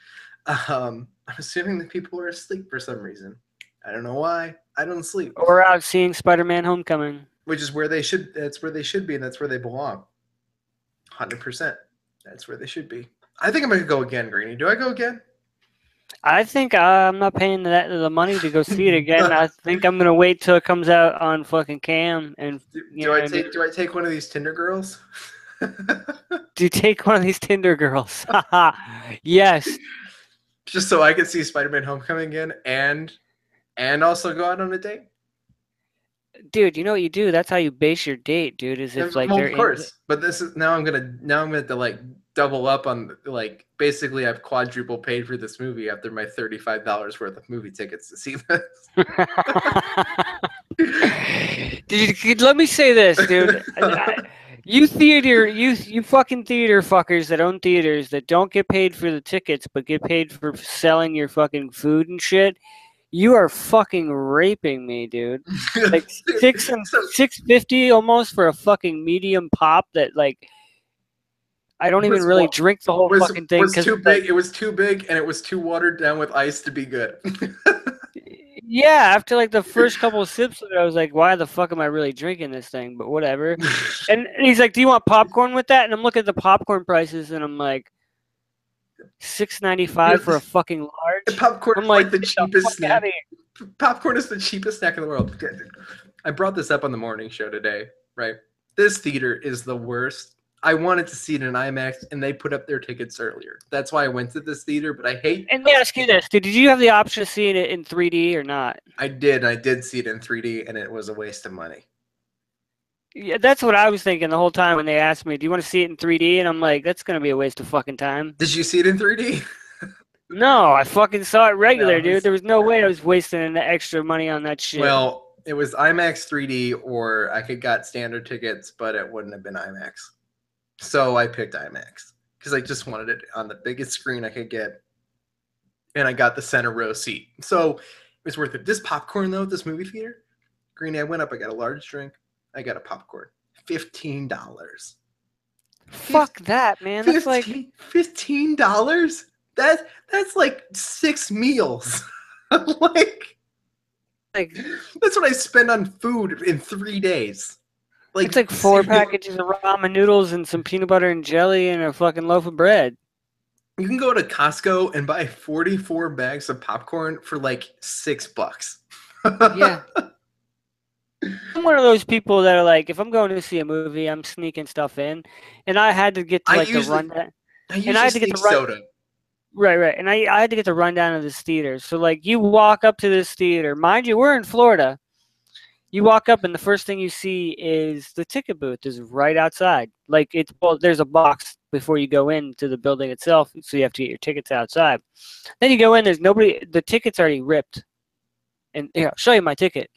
I'm assuming that people are asleep for some reason. I don't know why. I don't sleep.
Or out seeing Spider-Man: Homecoming,
which is where they should. That's where they should be, and that's where they belong. 100%. That's where they should be. I think I'm going to go again, Greenie. Do I go again?
I think I'm not paying the money to go see it again. I think I'm going to wait till it comes out on fucking Cam. And
do I take one of these Tinder girls?
Do you take one of these Tinder girls? Yes.
Just so I can see Spider-Man: Homecoming again, and also go out on a date.
dude, you know what you do? That's how you base your date, dude. Is if like
Well,
they're
of
in.
course, but this is now I'm gonna have to like double up on like basically I've quadruple paid for this movie after my $35 worth of movie tickets to see this.
Dude, let me say this, dude. You fucking theater fuckers that own theaters that don't get paid for the tickets but get paid for selling your fucking food and shit. You are fucking raping me, dude. Like
So
650 almost for a fucking medium pop that like I don't even
was
really drink the whole fucking thing
was
because
too
it's like
big. It was too big, and it was too watered down with ice to be good.
yeah. After like the first couple of sips of it, I was like, why the fuck am I really drinking this thing? But whatever. And he's like, do you want popcorn with that? And I'm looking at the popcorn prices, and I'm like, $6.95 for a fucking large.
Popcorn
I'm
is
like,
like the
get the
cheapest
fuck
snack.
out of here.
Popcorn is the cheapest snack in the world. I brought this up on the morning show today, right? This theater is the worst. I wanted to see it in IMAX, and they put up their tickets earlier. That's why I went to this theater. But I hate.
And let me ask you this: did you have the option of seeing it in 3D or not?
I did see it in 3D, and it was a waste of money.
Yeah, that's what I was thinking the whole time when they asked me, "Do you want to see it in 3D?" And I'm like, "That's gonna be a waste of fucking time."
Did you see it in 3D?
No, I fucking saw it regular,
No,
dude. There was no way I was wasting the extra money on that shit.
well, it was IMAX 3D, or I could got standard tickets, but it wouldn't have been IMAX. So I picked IMAX because I just wanted it on the biggest screen I could get, and I got the center row seat. So it was worth it. This popcorn though, at this movie theater, Greeny, I went up. I got a large drink. I got a popcorn. $15.
Fuck that, man. That's like
$15. That's like 6 meals. like that's what I spend on food in 3 days.
it's like 4 packages of ramen noodles and some peanut butter and jelly and a fucking loaf of bread.
You can go to Costco and buy 44 bags of popcorn for like $6.
Yeah. I'm one of those people that are like, if I'm going to see a movie, I'm sneaking stuff in, and I had to get to like the rundown.
I usually sneak soda.
Right. And I had to get the rundown of this theater. So like, you walk up to this theater, mind you, we're in Florida. You walk up, and the first thing you see is the ticket booth is right outside. Like there's a box before you go into the building itself, so you have to get your tickets outside. Then you go in, there's nobody. The ticket's already ripped, and here, I'll show you my ticket.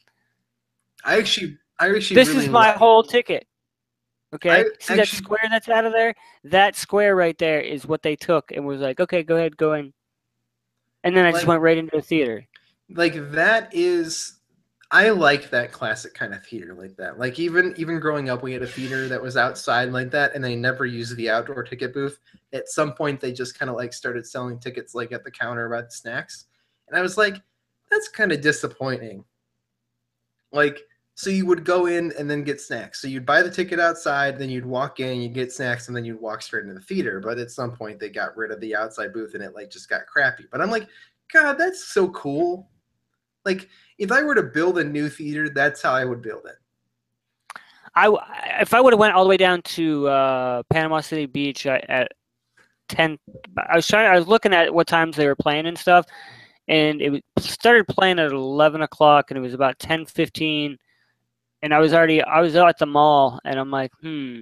I actually.
This is my whole ticket. Okay, see that square that's out of there? That square right there is what they took and was like, okay, go ahead, go in. And then I just went right into the theater.
Like that is. I like that classic kind of theater like that. Like even growing up, we had a theater that was outside like that, and they never used the outdoor ticket booth. At some point, they just kind of like started selling tickets like at the counter by the snacks, and I was like, that's kind of disappointing. Like, so you would go in and then get snacks. So you'd buy the ticket outside, then you'd walk in, you'd get snacks, and then you'd walk straight into the theater. But at some point, they got rid of the outside booth, and it like just got crappy. But I'm like, God, that's so cool. Like, if I were to build a new theater, that's how I would build it.
If I would have went all the way down to Panama City Beach at 10, I was looking at what times they were playing and stuff, and it started playing at 11 o'clock, and it was about 10:15, and I was at the mall, and I'm like,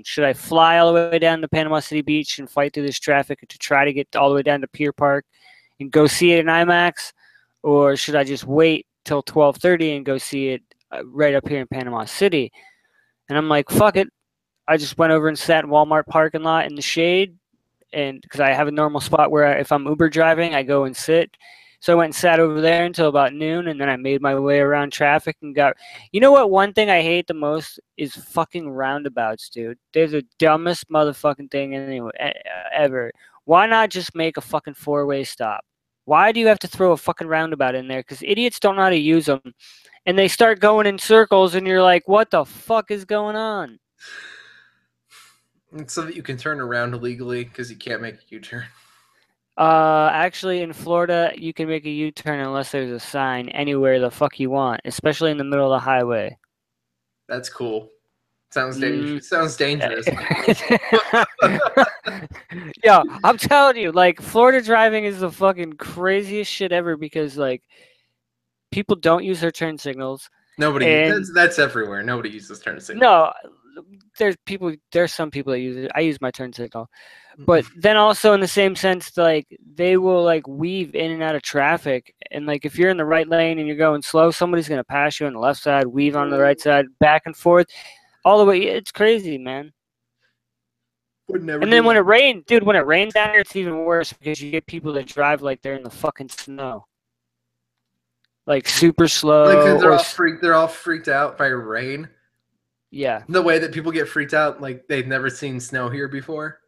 should I fly all the way down to Panama City Beach and fight through this traffic to try to get all the way down to Pier Park and go see it in IMAX, or should I just wait till 12:30 and go see it right up here in Panama City? And I'm like, fuck it. I just went over and sat in Walmart parking lot in the shade, and because I have a normal spot where if I'm Uber driving, I go and sit. So I went and sat over there until about noon, and then I made my way around traffic and got. You know what? One thing I hate the most is fucking roundabouts, dude. They're the dumbest motherfucking thing ever. Why not just make a fucking 4-way stop? Why do you have to throw a fucking roundabout in there? Because idiots don't know how to use them. And they start going in circles, and you're like, what the fuck is going on?
And so that you can turn around illegally because you can't make a U-turn.
Actually, in Florida, you can make a U-turn unless there's a sign anywhere the fuck you want, especially in the middle of the highway.
That's cool. Sounds dangerous. Sounds dangerous.
Yeah, I'm telling you, like, Florida driving is the fucking craziest shit ever because, like, people don't use their turn signals.
Nobody.
And
That's everywhere. Nobody uses turn signal.
no, there's some people that use it. I use my turn signal. But then also in the same sense, like they will like weave in and out of traffic, and like if you're in the right lane and you're going slow, somebody's gonna pass you on the left side, weave on the right side, back and forth, all the way. It's crazy, man.
Would never
And
do
then when
that.
it rains, dude, when it rains down here, it's even worse because you get people that drive like they're in the fucking snow, like super
Like
slow
they're all freaked out by rain.
yeah.
The way that people get freaked out, like they've never seen snow here before.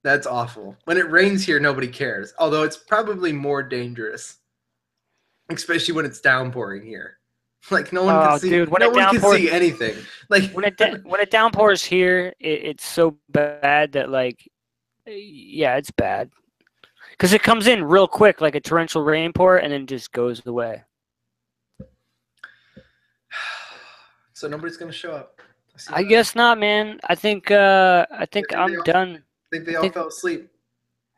That's awful. When it rains here, nobody cares. Although it's probably more dangerous, especially when it's downpouring here. Like no one can
Oh,
see.
dude, when
No
it
one can
downpours,
see anything. Like
when it downpours here, it's so bad that like, yeah, it's bad. Because it comes in real quick, like a torrential rainpour, and then just goes away.
so nobody's gonna show up.
I guess not, man. I think I'm done.
Think
I
they all
think
fell asleep.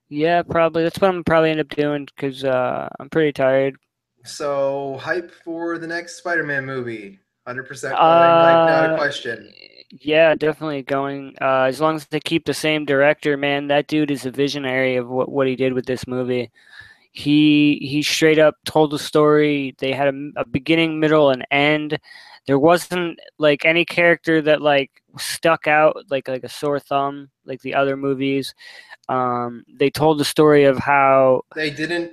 yeah, probably that's what I'm probably end up doing because I'm pretty tired.
So hype for the next Spider-Man movie. 100% going. Like not a
Uh,
question.
yeah, definitely going. As long as they keep the same director, man, that dude is a visionary of what he did with this movie. He straight up told the story. They had a beginning, middle, and end. There wasn't like any character that like stuck out like a sore thumb like the other movies. They told the story of how
They didn't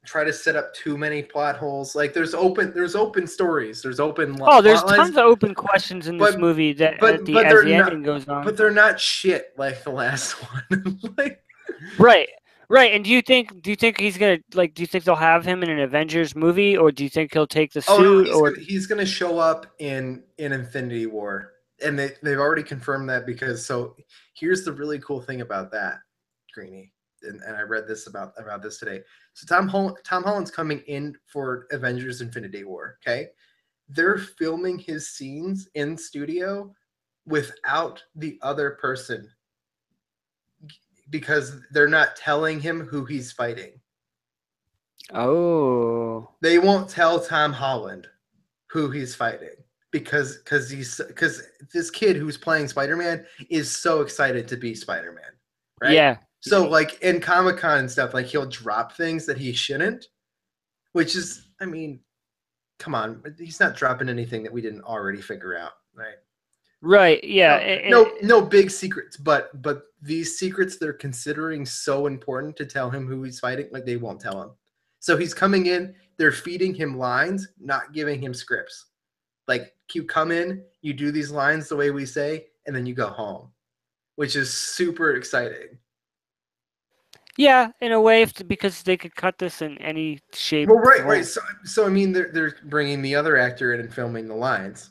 try to set up too many plot holes. Like there's open stories. There's open
there's
plot lines,
tons of open questions in this
but
movie that
but
as
they're
the
not
ending goes on.
but they're not shit like the last one. Like
Right. Right. And do you think he's gonna like do you think they'll have him in an Avengers movie or do you think he'll take the
oh no,
suit or
he's gonna show up in Infinity War, and they've already confirmed that because so here's the really cool thing about that, Greeny, and I read this about this today. So Tom Holland's coming in for Avengers Infinity War. Okay, they're filming his scenes in studio without the other person because they're not telling him who he's fighting.
oh
They won't tell Tom Holland who he's fighting because this kid who's playing Spider-Man is so excited to be Spider-Man, right?
yeah.
So like in Comic-Con and stuff, like he'll drop things that he shouldn't, which is, I mean, come on, he's not dropping anything that we didn't already figure out, right?
Right. Yeah.
No big secrets, but these secrets they're considering so important to tell him who he's fighting, like they won't tell him. So he's coming in, they're feeding him lines, not giving him scripts. Like you come in, you do these lines the way we say, and then you go home, which is super exciting.
Yeah, in a way, because they could cut this in any shape.
Well, right,
form.
right. So I mean, they're bringing the other actor in and filming the lines,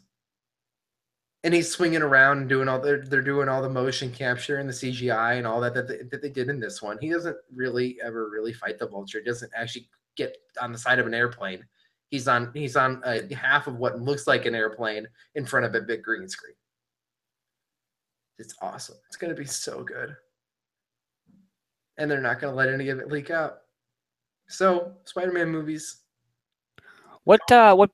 and he's swinging around and doing all they're doing all the motion capture and the CGI and all that they did in this one. He doesn't really ever really fight the vulture. He doesn't actually get on the side of an airplane. He's on half of what looks like an airplane in front of a big green screen. It's awesome. It's gonna be so good, and they're not gonna let any of it leak out. So Spider-Man movies,
What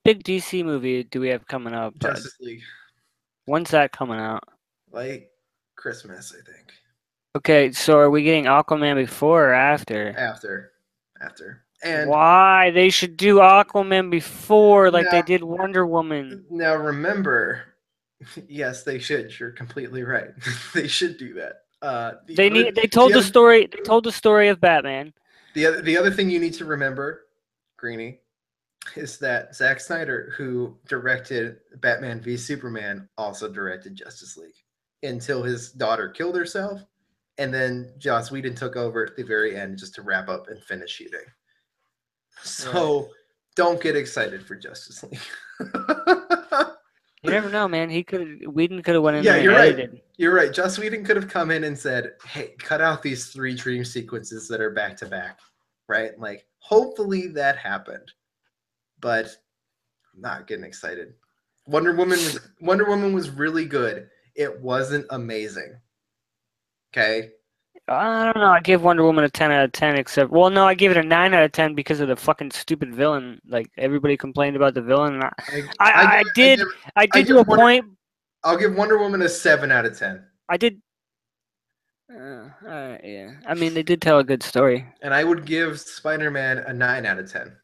big DC movie do we have coming up?
Justice League,
When's that coming out?
like Christmas, I think.
Okay, so are we getting Aquaman before or after?
After. And
Why they should do Aquaman before, like they
now,
did Wonder Woman?
now remember, yes, they should. You're completely right. They should do that.
They told the story. They told the story of Batman.
The other thing you need to remember, Greeny, is that Zack Snyder, who directed Batman v Superman, also directed Justice League until his daughter killed herself, and then Joss Whedon took over at the very end just to wrap up and finish shooting. So don't get excited for Justice League.
You never know, man. Whedon could have went in
Yeah,
there
you're
and
right.
edited.
You're right. Joss Whedon could have come in and said, "Hey, cut out these 3 dream sequences that are back to back." Right? Like, hopefully that happened. But I'm not getting excited. Wonder Woman was really good. It wasn't amazing. Okay?
I don't know. I gave Wonder Woman a 10 out of 10, except, well, no, I gave it a 9 out of 10 because of the fucking stupid villain. Like, everybody complained about the villain. And
I
I,
I give
I did, I
I
did
give
to a
Wonder
point.
I'll give Wonder Woman a 7 out of 10.
I did. Yeah. I mean, they did tell a good story.
And I would give Spider-Man a 9 out of 10.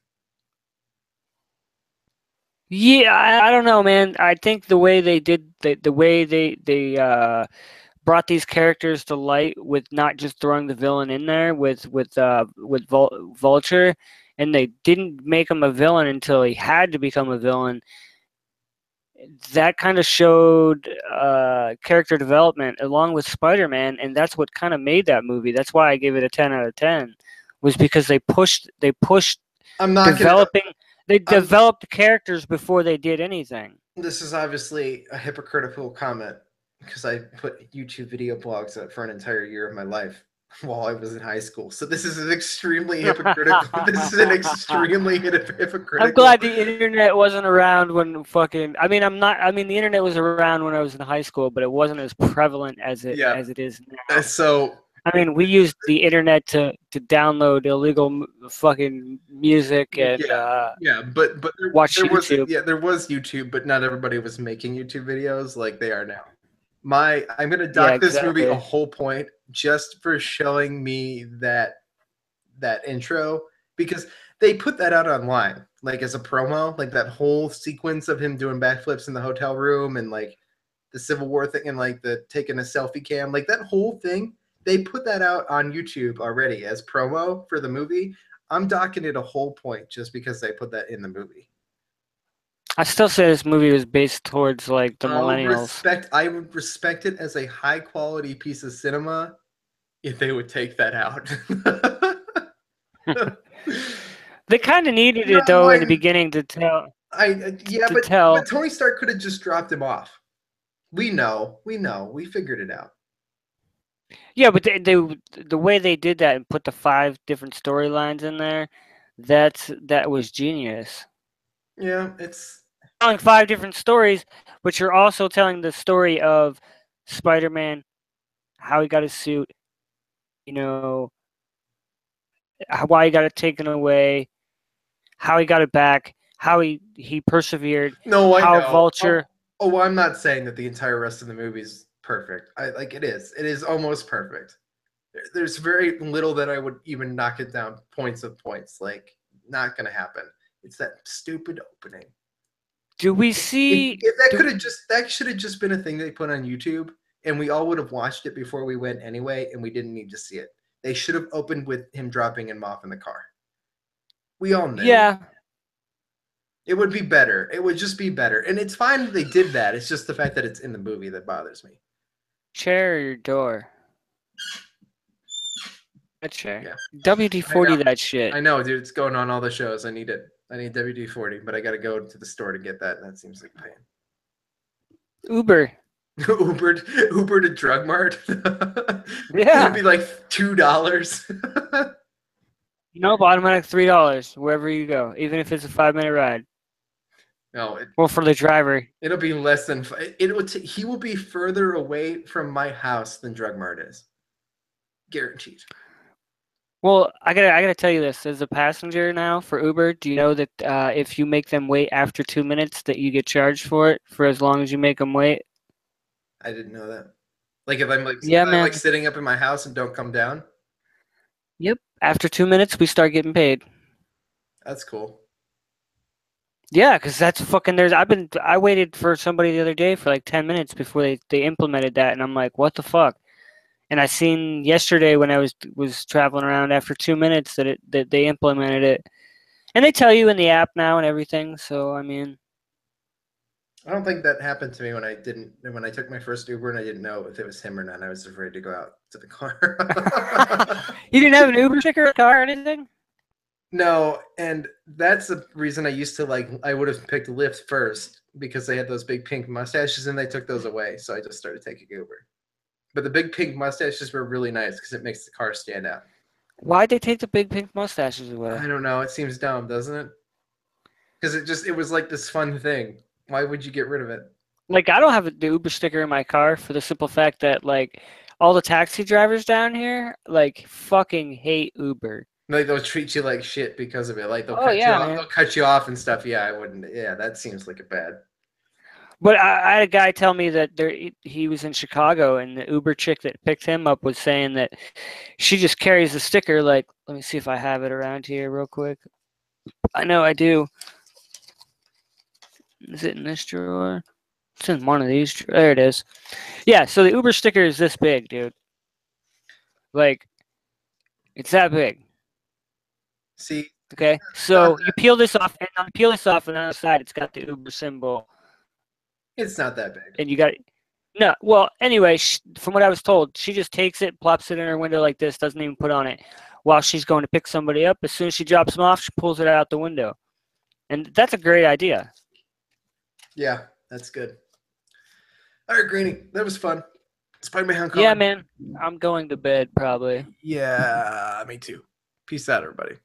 Yeah, I don't know, man. I think the way they did the way they brought these characters to light with not just throwing the villain in there with Vulture, and they didn't make him a villain until he had to become a villain. That kind of showed character development along with Spider-Man, and that's what kind of made that movie. That's why I gave it a 10 out of 10, was because they pushed
I'm not gonna.
developing they
I'm,
developed characters before they did anything.
this is obviously a hypocritical comment because I put YouTube video blogs up for an entire year of my life while I was in high school. So this is an extremely hypocritical. This is an extremely
I'm
hypocritical.
glad the internet wasn't around when fucking. I mean, I'm not. I mean, the internet was around when I was in high school, but it wasn't as prevalent
Yeah.
as it is now.
So
I mean, we used the internet to download illegal fucking music and
yeah, but
watch
there was
YouTube.
there was YouTube, but not everybody was making YouTube videos like they are now. I'm gonna
Yeah,
dock this movie a
exactly.
whole point just for showing me that intro because they put that out online like as a promo, like that whole sequence of him doing backflips in the hotel room and like the Civil War thing and like the taking a selfie cam, like that whole thing. They put that out on YouTube already as promo for the movie. I'm docking it a whole point just because they put that in the movie.
I still say this movie was based towards like the millennials.
I would respect it as a high quality piece of cinema if they would take that out.
They kind of needed
No,
it though in the beginning to tell
yeah,
to
but
tell.
Tony Stark could have just dropped him off. We figured it out.
Yeah, but the way they did that and put the 5 different storylines in there, that was genius.
Yeah, it's
Telling 5 different stories, but you're also telling the story of Spider-Man, how he got his suit, you know, why he got it taken away, how he got it back, how he persevered,
no, I
how
know.
Vulture.
Oh, I'm not saying that the entire rest of the movie is perfect. I like it is. It is almost perfect. There's very little that I would even knock it down points of points. Like, not gonna happen. It's that stupid opening.
Do we see?
If that could have just that should have just been a thing they put on YouTube, and we all would have watched it before we went anyway, and we didn't need to see it. They should have opened with him dropping him off in the car. We all knew.
Yeah,
It would be better. It would just be better. And it's fine that they did that. It's just the fact that it's in the movie that bothers me.
chair or your door. That chair.
Yeah.
WD-40 that shit.
I know, dude. It's going on all the shows. I need it. I need WD-40, but I got to go to the store to get that, and that seems like pain.
Uber.
Uber to Drug Mart.
Yeah.
It'd be like $2.
Nope, automatic $3 wherever you go, even if it's a 5-minute ride.
No,
Well, for the driver.
It'll be less than. He will be further away from my house than Drug Mart is. Guaranteed.
Well, I gotta tell you this. As a passenger now for Uber, do you know that if you make them wait after 2 minutes, that you get charged for it for as long as you make them wait?
I didn't know that. Like if I'm
Yeah, man.
like sitting up in my house and don't come down.
Yep. After 2 minutes, we start getting paid.
That's cool.
Yeah, because that's fucking. I waited for somebody the other day for like 10 minutes before they implemented that, and I'm like, what the fuck? And I seen yesterday when I was traveling around after 2 minutes that they implemented it, and they tell you in the app now and everything. So I mean,
I don't think that happened to me when I took my first Uber and I didn't know if it was him or not. I was afraid to go out to the car.
you didn't have an Uber sticker, a car, or anything?
No, and that's the reason I used to I would have picked Lyft first because they had those big pink mustaches and they took those away. So I just started taking Uber. But the big pink mustaches were really nice because it makes the car stand out.
Why'd they take the big pink mustaches away?
I don't know. It seems dumb, doesn't it? Because it was like this fun thing. Why would you get rid of it?
Like, I don't have the Uber sticker in my car for the simple fact that, like, all the taxi drivers down here like fucking hate Uber.
Like they'll treat you like shit because of it. Like they'll
Oh
cut you
yeah,
off.
man.
They'll cut you off and stuff. Yeah, I wouldn't. Yeah, that seems like a bad.
But I had a guy tell me that he was in Chicago, and the Uber chick that picked him up was saying that she just carries the sticker. Like, let me see if I have it around here real quick. I know I do. Is it in this drawer? It's in one of these. There it is. Yeah, so the Uber sticker is this big, dude. Like, it's that big.
See,
Okay,
not
so you peel this off, and on the side, it's got the Uber symbol,
it's not that big.
and you got no. Well, anyway, from what I was told, she just takes it, plops it in her window like this, doesn't even put on it while she's going to pick somebody up. As soon as she drops them off, she pulls it out the window, and that's a great idea.
Yeah, that's good. All right, Greeny, that was fun. Spider-Man Homecoming.
Yeah, man, I'm going to bed probably.
Yeah, me too. Peace out, everybody.